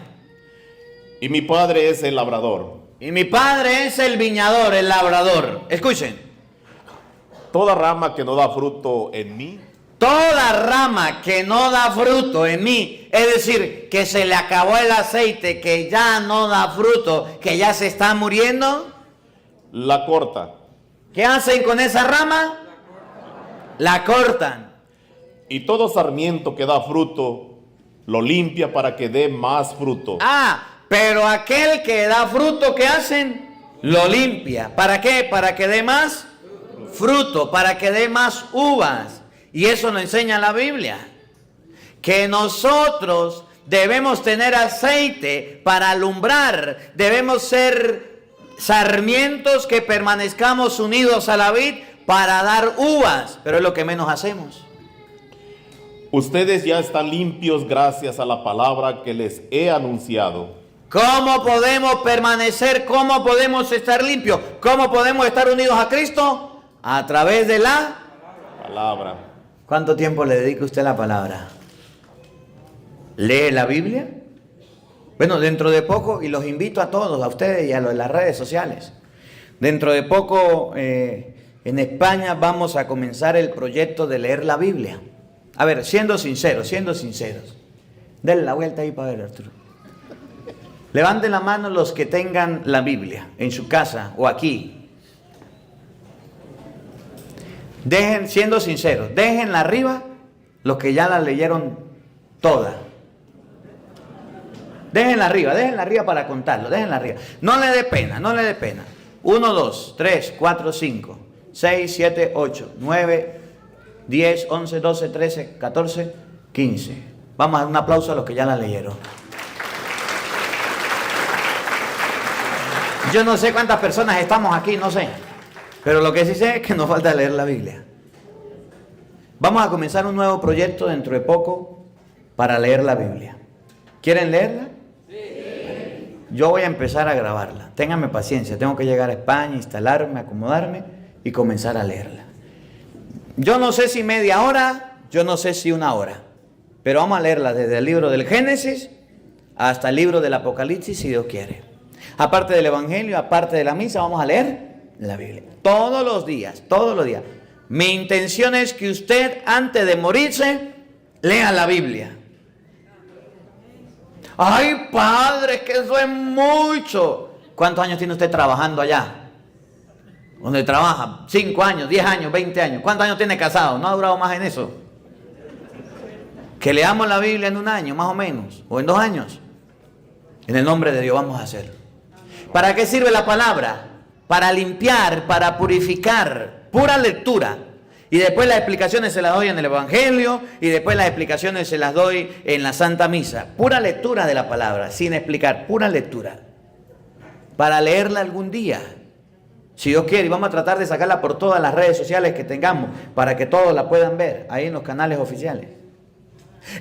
Y mi padre es el labrador. Y mi padre es el viñador, el labrador. Escuchen. Toda rama que no da fruto en mí, Toda rama que no da fruto en mí, es decir, que se le acabó el aceite, que ya no da fruto, que ya se está muriendo, la corta. ¿qué hacen con esa rama? La cortan. Y todo sarmiento que da fruto, lo limpia para que dé más fruto. Pero aquel que da fruto, ¿qué hacen? Lo limpia. ¿Para qué? Para que dé más fruto, para que dé más uvas. Y eso nos enseña la Biblia. Que nosotros debemos tener aceite para alumbrar. Debemos ser sarmientos que permanezcamos unidos a la vid para dar uvas. Pero es lo que menos hacemos. Ustedes ya están limpios gracias a la palabra que les he anunciado. ¿Cómo podemos permanecer? ¿Cómo podemos estar limpios? ¿Cómo podemos estar unidos a Cristo? A través de la Palabra. ¿Cuánto tiempo le dedica usted a la palabra? ¿Lee la Biblia? Bueno, dentro de poco, y los invito a todos, a ustedes y a los de las redes sociales, dentro de poco en España vamos a comenzar el proyecto de leer la Biblia. A ver, siendo sinceros. Denle la vuelta ahí para ver, Arturo. Levanten la mano los que tengan la Biblia en su casa o aquí. Siendo sinceros, déjenla arriba los que ya la leyeron toda. Déjenla arriba para contarlo, déjenla arriba. No le dé pena. 1, 2, 3, 4, 5, 6, 7, 8, 9, 10, 11, 12, 13, 14, 15. Vamos a dar un aplauso a los que ya la leyeron. Yo no sé cuántas personas estamos aquí, no sé. Pero lo que sí sé es que nos falta leer la Biblia. Vamos a comenzar un nuevo proyecto dentro de poco para leer la Biblia. ¿Quieren leerla? Sí. Yo voy a empezar a grabarla. Ténganme paciencia. Tengo que llegar a España, instalarme, acomodarme y comenzar a leerla. Yo no sé si media hora, yo no sé si una hora. Pero vamos a leerla desde el libro del Génesis hasta el libro del Apocalipsis, si Dios quiere. Aparte del Evangelio, aparte de la misa, vamos a leer la Biblia. Todos los días. Mi intención es que usted, antes de morirse, lea la Biblia. Ay, padre, que eso es mucho. ¿Cuántos años tiene usted trabajando allá? ¿Dónde trabaja? 5 años, 10 años, 20 años. ¿Cuántos años tiene casado? ¿No ha durado más en eso? Que leamos la Biblia en 1 año, más o menos, o en 2 años. En el nombre de Dios vamos a hacerlo. ¿Para qué sirve la palabra? Para limpiar, para purificar, pura lectura. Y después las explicaciones se las doy en el Evangelio y después las explicaciones se las doy en la Santa Misa. Pura lectura de la palabra, sin explicar, pura lectura. Para leerla algún día, si Dios quiere, y vamos a tratar de sacarla por todas las redes sociales que tengamos para que todos la puedan ver ahí en los canales oficiales.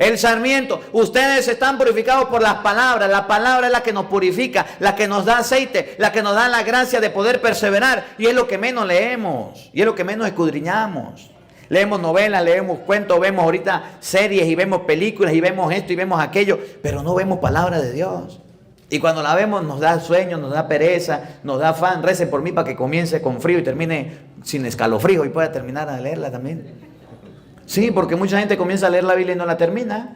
El sarmiento, ustedes están purificados por las palabras. La palabra es la que nos purifica, la que nos da aceite, la que nos da la gracia de poder perseverar. Y es lo que menos leemos, y es lo que menos escudriñamos. Leemos novelas, leemos cuentos, vemos ahorita series y vemos películas y vemos esto y vemos aquello, pero no vemos palabra de Dios. Y cuando la vemos nos da sueño, nos da pereza, nos da afán. Recen por mí para que comience con frío y termine sin escalofrío y pueda terminar a leerla también. Sí, porque mucha gente comienza a leer la Biblia y no la termina.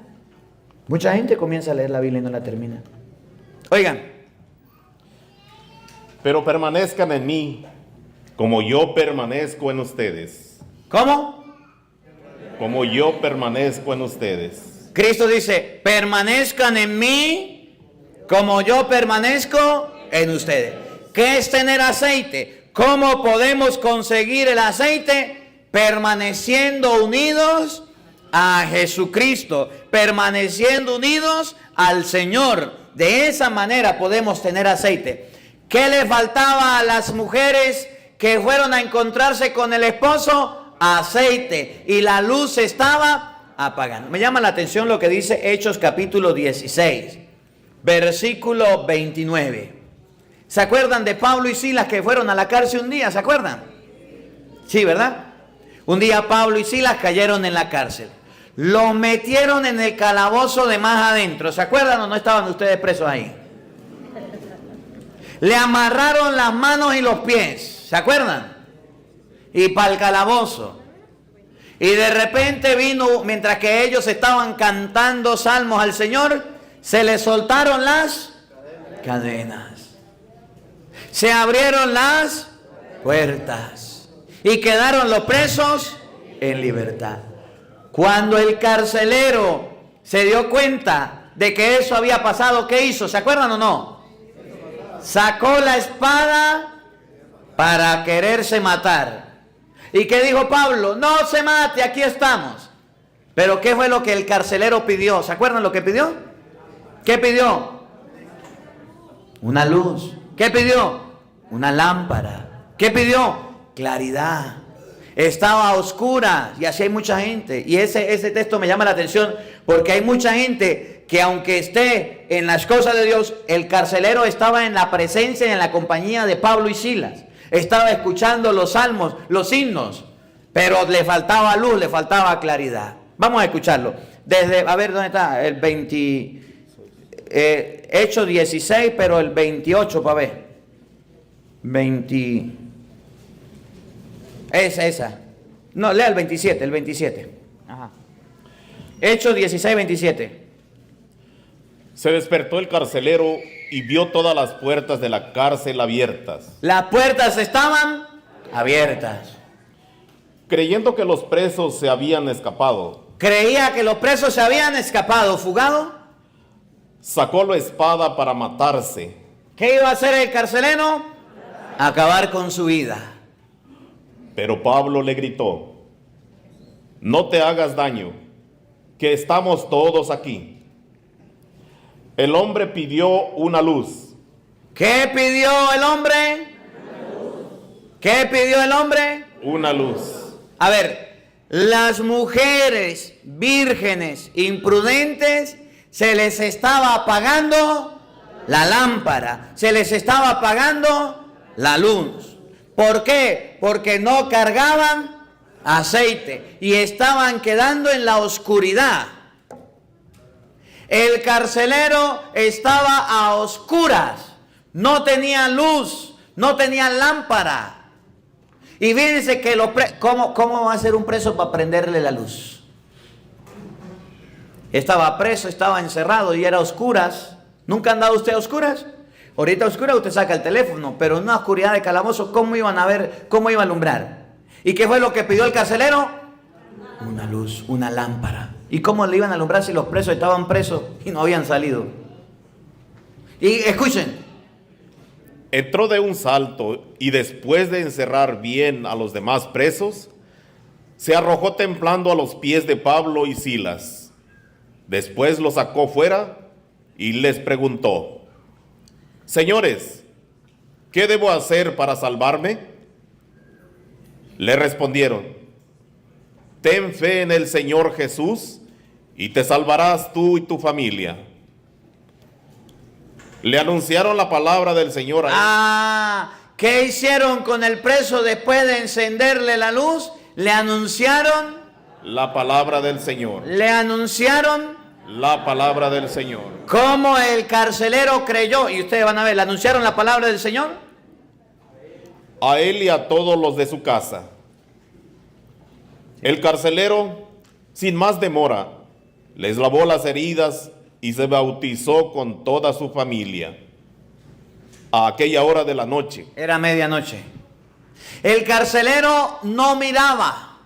Oigan. Pero permanezcan en mí, como yo permanezco en ustedes. ¿Cómo? Como yo permanezco en ustedes. Cristo dice, permanezcan en mí, como yo permanezco en ustedes. ¿Qué es tener aceite? ¿Cómo podemos conseguir el aceite? Permaneciendo unidos a Jesucristo, permaneciendo unidos al Señor. De esa manera podemos tener aceite. ¿Qué le faltaba a las mujeres que fueron a encontrarse con el esposo? Aceite. Y la luz estaba apagando. Me llama la atención lo que dice Hechos capítulo 16, versículo 29. ¿Se acuerdan de Pablo y Silas que fueron a la cárcel un día? ¿Se acuerdan? Sí, ¿verdad? Un día Pablo y Silas cayeron en la cárcel. Los metieron en el calabozo de más adentro. ¿Se acuerdan o no estaban ustedes presos ahí? Le amarraron las manos y los pies. ¿Se acuerdan? Y para el calabozo. Y de repente vino, mientras que ellos estaban cantando salmos al Señor, se les soltaron las cadenas. Se abrieron las puertas. Y quedaron los presos en libertad. Cuando el carcelero se dio cuenta de que eso había pasado, ¿qué hizo? ¿Se acuerdan o no? Sacó la espada para quererse matar. ¿Y qué dijo Pablo? No se mate, aquí estamos. Pero ¿qué fue lo que el carcelero pidió? ¿Se acuerdan lo que pidió? ¿Qué pidió? Una luz. ¿Qué pidió? Una lámpara. ¿Qué pidió? Claridad. Estaba a oscuras y así hay mucha gente. Y ese texto me llama la atención porque hay mucha gente que aunque esté en las cosas de Dios, el carcelero estaba en la presencia y en la compañía de Pablo y Silas. Estaba escuchando los salmos, los himnos, pero le faltaba luz, le faltaba claridad. Vamos a escucharlo. Desde, a ver, ¿dónde está? El 20, Hechos 16, pero el 28, para ver. 20. Esa. No, lea el 27. Ajá. Hechos 16, 27. Se despertó el carcelero y vio todas las puertas de la cárcel abiertas. Las puertas estaban abiertas. Creyendo que los presos se habían escapado, Creía que los presos se habían escapado, fugado. sacó la espada para matarse. ¿Qué iba a hacer el carcelero? Acabar con su vida. Pero Pablo le gritó: no te hagas daño, que estamos todos aquí. El hombre pidió una luz. ¿Qué pidió el hombre? ¿Qué pidió el hombre? Una luz. A ver, las mujeres vírgenes imprudentes se les estaba apagando la lámpara, se les estaba apagando la luz. ¿Por qué? Porque no cargaban aceite y estaban quedando en la oscuridad. El carcelero estaba a oscuras, no tenía luz, no tenía lámpara. Y fíjense que ¿cómo va a ser un preso para prenderle la luz? Estaba preso, estaba encerrado y era a oscuras. ¿Nunca ha andado usted a oscuras? Ahorita a oscuras usted saca el teléfono, pero en una oscuridad de calabozo, ¿cómo iban a ver? ¿Cómo iba a alumbrar? ¿Y qué fue lo que pidió el carcelero? Una luz, una lámpara. ¿Y cómo le iban a alumbrar si los presos estaban presos y no habían salido? Y escuchen. Entró de un salto y después de encerrar bien a los demás presos, se arrojó temblando a los pies de Pablo y Silas. Después los sacó fuera y les preguntó: señores, ¿qué debo hacer para salvarme? Le respondieron: ten fe en el Señor Jesús y te salvarás tú y tu familia. Le anunciaron la palabra del Señor a él. ¿Qué hicieron con el preso después de encenderle la luz? Le anunciaron La palabra del Señor. Le anunciaron La palabra del Señor. cómo el carcelero creyó. Y ustedes van a ver, le anunciaron la palabra del Señor A él y a todos los de su casa. El carcelero, sin más demora, les lavó las heridas y se bautizó con toda su familia. A aquella hora de la noche. Era medianoche. El carcelero no miraba.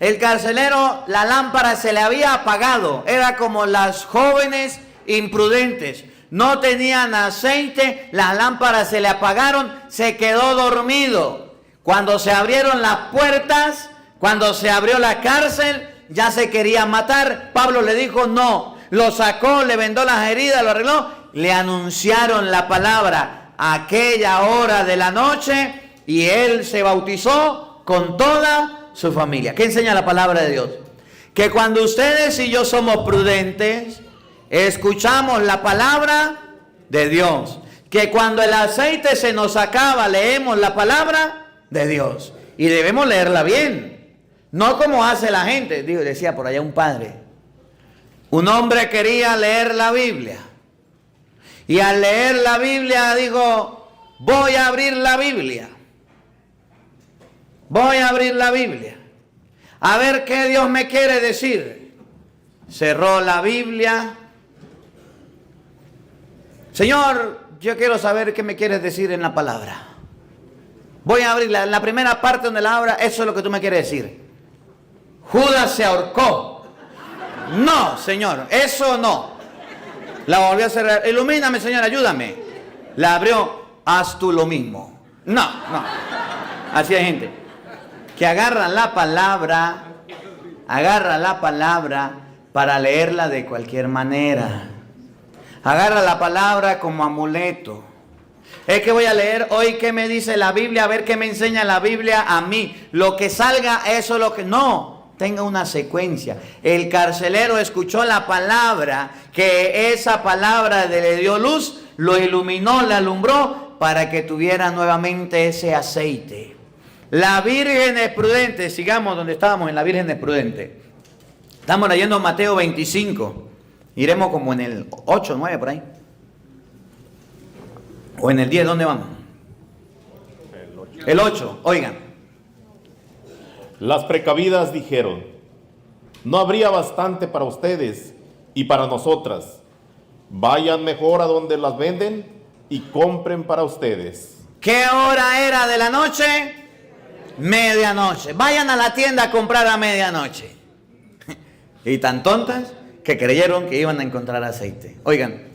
El carcelero, la lámpara se le había apagado. Era como las jóvenes imprudentes. No tenían aceite, las lámparas se le apagaron, se quedó dormido. Cuando se abrieron las puertas, cuando se abrió la cárcel, ya se quería matar. Pablo le dijo no. Lo sacó, le vendó las heridas, lo arregló. Le anunciaron la palabra a aquella hora de la noche y él se bautizó con toda su familia. ¿Qué enseña la palabra de Dios? Que cuando ustedes y yo somos prudentes, escuchamos la palabra de Dios. Que cuando el aceite se nos acaba, leemos la palabra de Dios. Y debemos leerla bien. No como hace la gente. Decía por allá un padre. Un hombre quería leer la Biblia. Y al leer la Biblia dijo, voy a abrir la Biblia. Voy a abrir la Biblia. A ver qué Dios me quiere decir. Cerró la Biblia. Señor, yo quiero saber qué me quieres decir en la palabra. Voy a abrirla. En la primera parte donde la abra, eso es lo que tú me quieres decir. Judas se ahorcó. No, Señor, eso no. La volvió a cerrar. Ilumíname, Señor, ayúdame. La abrió. Haz tú lo mismo. No. Así hay gente que agarra la palabra para leerla de cualquier manera. Agarra la palabra como amuleto. Es que voy a leer hoy qué me dice la Biblia, a ver qué me enseña la Biblia a mí. Lo que salga, eso es lo que... No. Tenga una secuencia. El carcelero escuchó la palabra, que esa palabra le dio luz, lo iluminó, le alumbró para que tuviera nuevamente ese aceite. La Virgen es prudente, sigamos donde estábamos en la Virgen es prudente. Estamos leyendo Mateo 25. Iremos como en el 8, 9 por ahí. O en el 10, ¿dónde vamos? El 8, oigan. Las precavidas dijeron: no habría bastante para ustedes y para nosotras. Vayan mejor a donde las venden y compren para ustedes. ¿Qué hora era de la noche? Medianoche. Vayan a la tienda a comprar a medianoche. Y tan tontas que creyeron que iban a encontrar aceite. Oigan.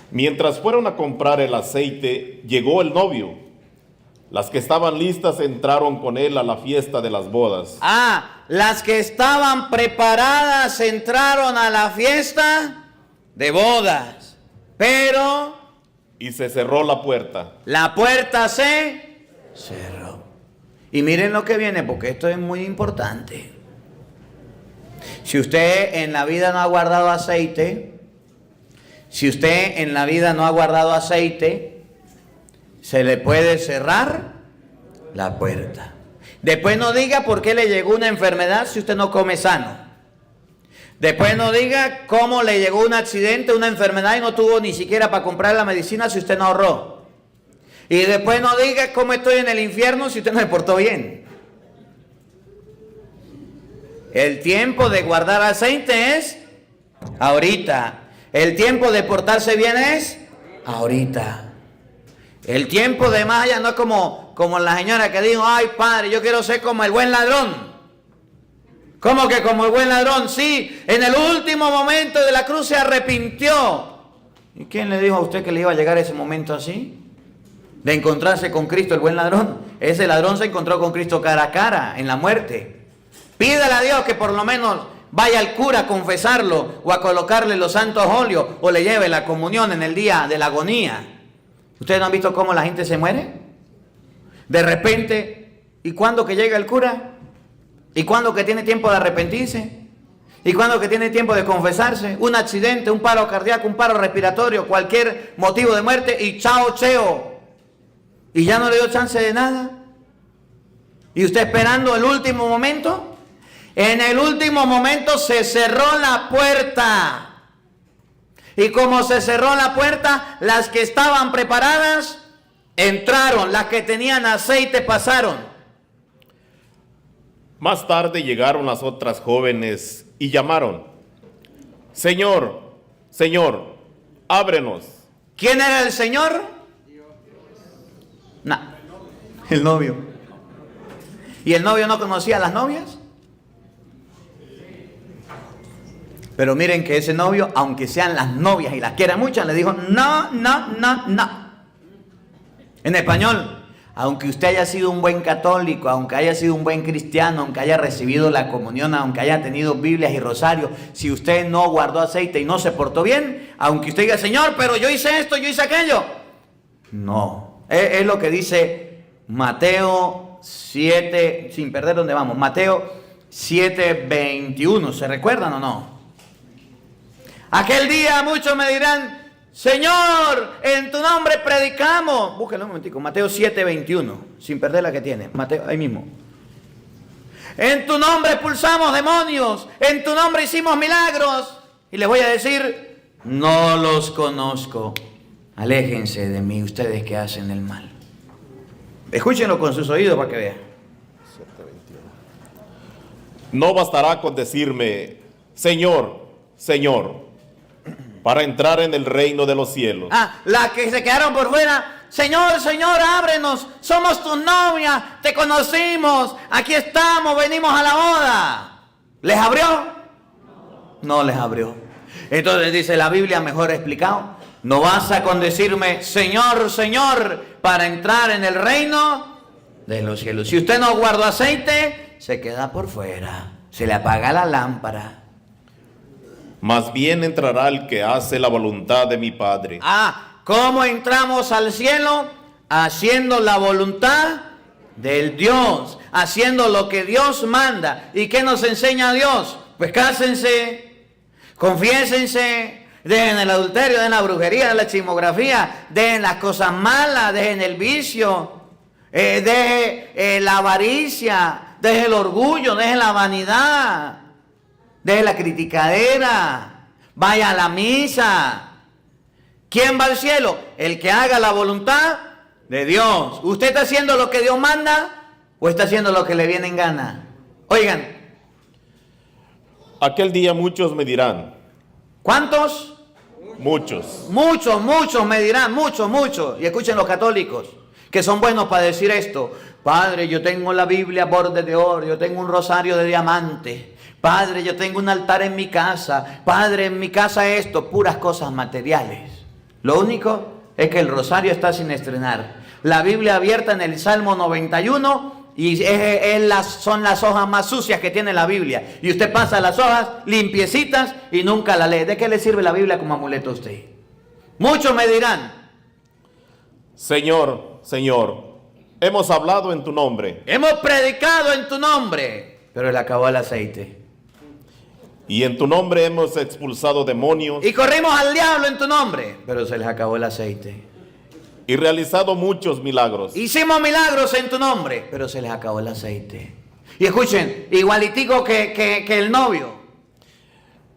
Mientras fueron a comprar el aceite, llegó el novio. Las que estaban listas entraron con él a la fiesta de las bodas. Las que estaban preparadas entraron a la fiesta de bodas. Pero y se cerró la puerta. La puerta se cerró. Y miren lo que viene, porque esto es muy importante. Si usted en la vida no ha guardado aceite, se le puede cerrar la puerta. Después no diga por qué le llegó una enfermedad si usted no come sano. Después no diga cómo le llegó un accidente, una enfermedad y no tuvo ni siquiera para comprar la medicina si usted no ahorró. Y después no diga cómo estoy en el infierno si usted no se portó bien. El tiempo de guardar aceite es ahorita. El tiempo de portarse bien es ahorita. El tiempo de más allá no es como la señora que dijo: ay padre, yo quiero ser como el buen ladrón. ¿Cómo que como el buen ladrón? Sí, en el último momento de la cruz se arrepintió. ¿Y quién le dijo a usted que le iba a llegar ese momento así? De encontrarse con Cristo, el buen ladrón. Ese ladrón se encontró con Cristo cara a cara en la muerte. Pídale a Dios que por lo menos vaya al cura a confesarlo o a colocarle los santos óleos o le lleve la comunión en el día de la agonía. ¿Ustedes no han visto cómo la gente se muere? De repente, ¿y cuándo que llega el cura? ¿Y cuándo que tiene tiempo de arrepentirse? ¿Y cuándo que tiene tiempo de confesarse? Un accidente, un paro cardíaco, un paro respiratorio, cualquier motivo de muerte y chao cheo. ¿Y ya no le dio chance de nada? ¿Y usted esperando el último momento? En el último momento se cerró la puerta. Y como se cerró la puerta, las que estaban preparadas entraron, las que tenían aceite pasaron. Más tarde llegaron las otras jóvenes y llamaron: Señor, Señor, ábrenos. ¿Quién era el Señor? No, el novio. ¿Y el novio no conocía a las novias? Pero miren que ese novio, aunque sean las novias y las quiera muchas, le dijo: no, no, no, no. En español: aunque usted haya sido un buen católico, aunque haya sido un buen cristiano, aunque haya recibido la comunión, aunque haya tenido Biblias y rosarios, si usted no guardó aceite y no se portó bien, aunque usted diga: Señor, pero yo hice esto, yo hice aquello. No, es lo que dice Mateo 7, sin perder dónde vamos, Mateo 7:21, ¿se recuerdan o no? Aquel día muchos me dirán: Señor, en tu nombre predicamos. Búsquenlo un momentico, Mateo 7:21, sin perder la que tiene, Mateo, ahí mismo. En tu nombre expulsamos demonios, en tu nombre hicimos milagros. Y les voy a decir: no los conozco. Aléjense de mí, ustedes que hacen el mal. Escúchenlo con sus oídos para que vean. No bastará con decirme: Señor, Señor, para entrar en el reino de los cielos. Las que se quedaron por fuera: Señor, Señor, ábrenos, somos tus novias, te conocimos, aquí estamos, venimos a la boda. ¿Les abrió? No les abrió. Entonces dice la Biblia, mejor explicado: no basta con decirme Señor, Señor, para entrar en el reino de los cielos. Si usted no guardó aceite, se queda por fuera, se le apaga la lámpara. Más bien entrará el que hace la voluntad de mi Padre. ¿Cómo entramos al cielo? Haciendo la voluntad del Dios, haciendo lo que Dios manda. ¿Y qué nos enseña Dios? Pues cásense, confiésense, dejen el adulterio, dejen la brujería, dejen la chismografía, dejen las cosas malas, dejen el vicio, dejen la avaricia, dejen el orgullo, dejen la vanidad. Deje la criticadera. Vaya a la misa. ¿Quién va al cielo? El que haga la voluntad de Dios. ¿Usted está haciendo lo que Dios manda o está haciendo lo que le viene en gana? Oigan. Aquel día muchos me dirán. ¿Cuántos? Muchos. Muchos me dirán, muchos. Y escuchen los católicos, que son buenos para decir esto. Padre, yo tengo la Biblia a borde de oro, yo tengo un rosario de diamante. Padre, yo tengo un altar en mi casa. Padre, en mi casa esto, puras cosas materiales. Lo único es que el rosario está sin estrenar. La Biblia abierta en el Salmo 91 y son las hojas más sucias que tiene la Biblia. Y usted pasa las hojas limpiecitas y nunca la lee. ¿De qué le sirve la Biblia como amuleto a usted? Muchos me dirán. Señor, Señor, hemos hablado en tu nombre. Hemos predicado en tu nombre. Pero le acabó el aceite. Y en tu nombre hemos expulsado demonios. Y corrimos al diablo en tu nombre. Pero se les acabó el aceite. Y realizado muchos milagros. Hicimos milagros en tu nombre. Pero se les acabó el aceite. Y escuchen, igualitico que el novio.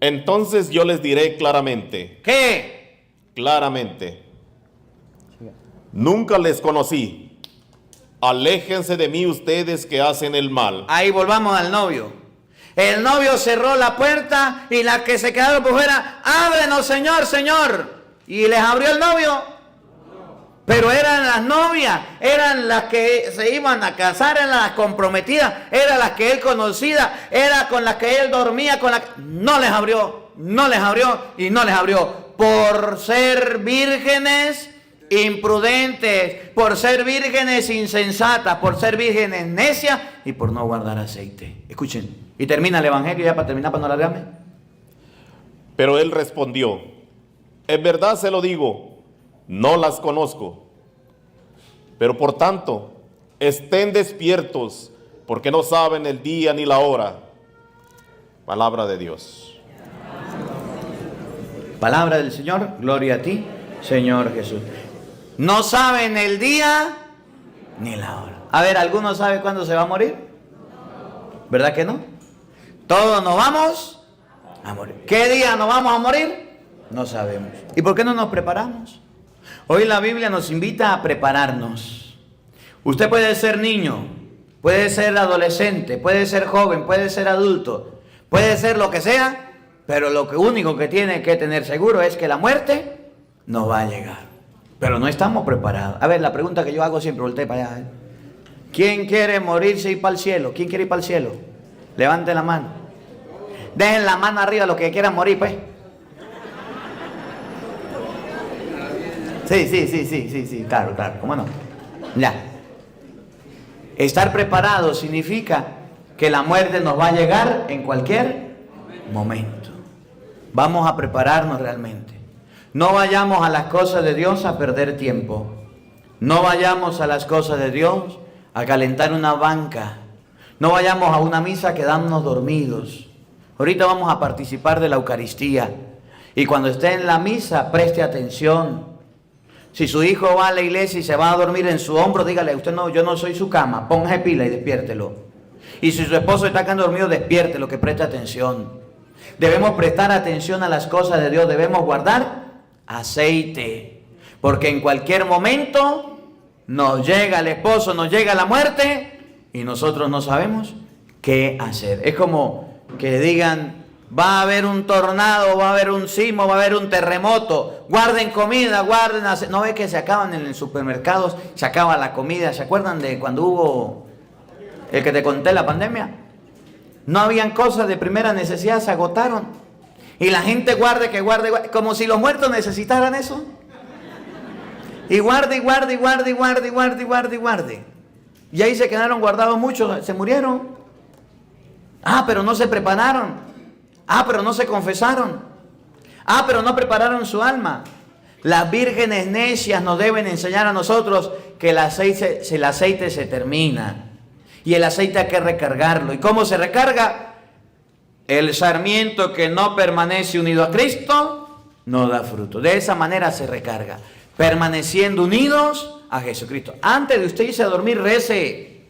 Entonces yo les diré claramente. ¿Qué? Claramente. Nunca les conocí. Aléjense de mí ustedes que hacen el mal. Ahí volvamos al novio. El novio cerró la puerta y las que se quedaron por fuera, ábrenos, Señor, Señor. Y les abrió el novio. Pero eran las novias, eran las que se iban a casar, eran las comprometidas, eran las que él conocía, era con las que él dormía, no les abrió y no les abrió. Por ser vírgenes imprudentes, por ser vírgenes insensatas, por ser vírgenes necias y por no guardar aceite. Escuchen, y termina el evangelio ya para terminar, para no alargarme. Pero él respondió, en verdad se lo digo, no las conozco. Pero por tanto, estén despiertos, porque no saben el día ni la hora. Palabra de Dios. Palabra del Señor, gloria a ti, Señor Jesús. No saben el día ni la hora. A ver, ¿alguno sabe cuándo se va a morir? ¿Verdad que no? Todos nos vamos a morir. ¿Qué día nos vamos a morir? No sabemos. ¿Y por qué no nos preparamos? Hoy la Biblia nos invita a prepararnos. Usted puede ser niño, puede ser adolescente, puede ser joven, puede ser adulto, puede ser lo que sea, pero lo único que tiene que tener seguro es que la muerte nos va a llegar. Pero no estamos preparados. A ver, la pregunta que yo hago siempre, volteé para allá. ¿Quién quiere morirse y ir para el cielo? ¿Quién quiere ir para el cielo? Levante la mano. Dejen la mano arriba los que quieran morir, pues. Sí, claro, ¿cómo no? Ya. Estar preparado significa que la muerte nos va a llegar en cualquier momento. Vamos a prepararnos realmente. No vayamos a las cosas de Dios a perder tiempo. No vayamos a las cosas de Dios a calentar una banca. No vayamos a una misa a quedarnos dormidos. Ahorita vamos a participar de la Eucaristía. Y cuando esté en la misa, preste atención. Si su hijo va a la iglesia y se va a dormir en su hombro, dígale, usted no, yo no soy su cama, póngase pila y despiértelo. Y si su esposo está quedando dormido, despiértelo, que preste atención. Debemos prestar atención a las cosas de Dios, debemos guardar aceite, porque en cualquier momento nos llega el esposo, nos llega la muerte y nosotros no sabemos qué hacer. Es como que digan, va a haber un tornado, va a haber un sismo, va a haber un terremoto, guarden comida, guarden aceite. ¿No ve que se acaban en los supermercados, se acaba la comida? ¿Se acuerdan de cuando hubo el que te conté, la pandemia? No habían cosas de primera necesidad, se agotaron. Y la gente guarde, como si los muertos necesitaran eso. Y guarde. Y ahí se quedaron guardados muchos, se murieron. Ah, pero no se prepararon. Ah, pero no se confesaron. Ah, pero no prepararon su alma. Las vírgenes necias nos deben enseñar a nosotros que el aceite se termina. Y el aceite hay que recargarlo. ¿Y cómo se recarga? El sarmiento que no permanece unido a Cristo no da fruto. De esa manera se recarga, permaneciendo unidos a Jesucristo. Antes de usted irse a dormir, rece.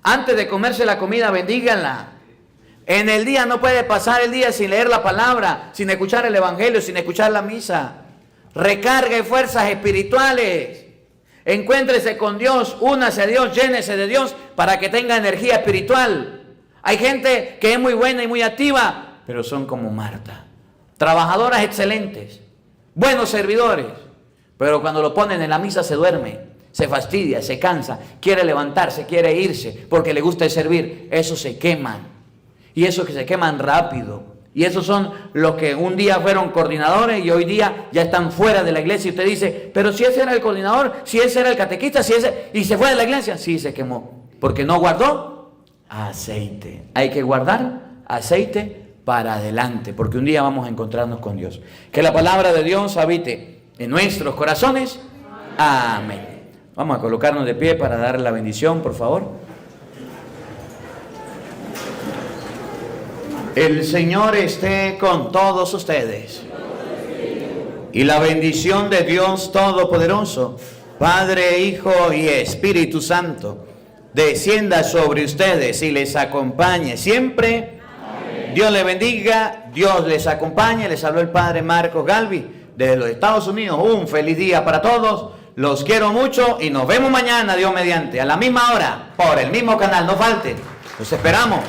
Antes de comerse la comida, bendígala. En el día no puede pasar el día sin leer la palabra, sin escuchar el evangelio, sin escuchar la misa. Recargue fuerzas espirituales. Encuéntrese con Dios, únase a Dios, llénese de Dios para que tenga energía espiritual. Hay gente que es muy buena y muy activa, pero son como Marta. Trabajadoras excelentes, buenos servidores, pero cuando lo ponen en la misa se duerme, se fastidia, se cansa, quiere levantarse, quiere irse, porque le gusta servir. Esos se queman. Y esos que se queman rápido. Y esos son los que un día fueron coordinadores y hoy día ya están fuera de la iglesia. Y usted dice, pero si ese era el coordinador, si ese era el catequista, si ese... y se fue de la iglesia. Sí, se quemó. Porque no guardó aceite. Hay que guardar aceite para adelante, porque un día vamos a encontrarnos con Dios. Que la palabra de Dios habite en nuestros corazones. Amén. Vamos a colocarnos de pie para dar la bendición, por favor. El Señor esté con todos ustedes. Y la bendición de Dios Todopoderoso, Padre, Hijo y Espíritu Santo, descienda sobre ustedes y les acompañe siempre. Amén. Dios les bendiga, Dios les acompañe. Les habló el Padre Marcos Galvi desde los Estados Unidos. Un feliz día para todos. Los quiero mucho y nos vemos mañana, Dios mediante, a la misma hora, por el mismo canal. No falte. Los esperamos.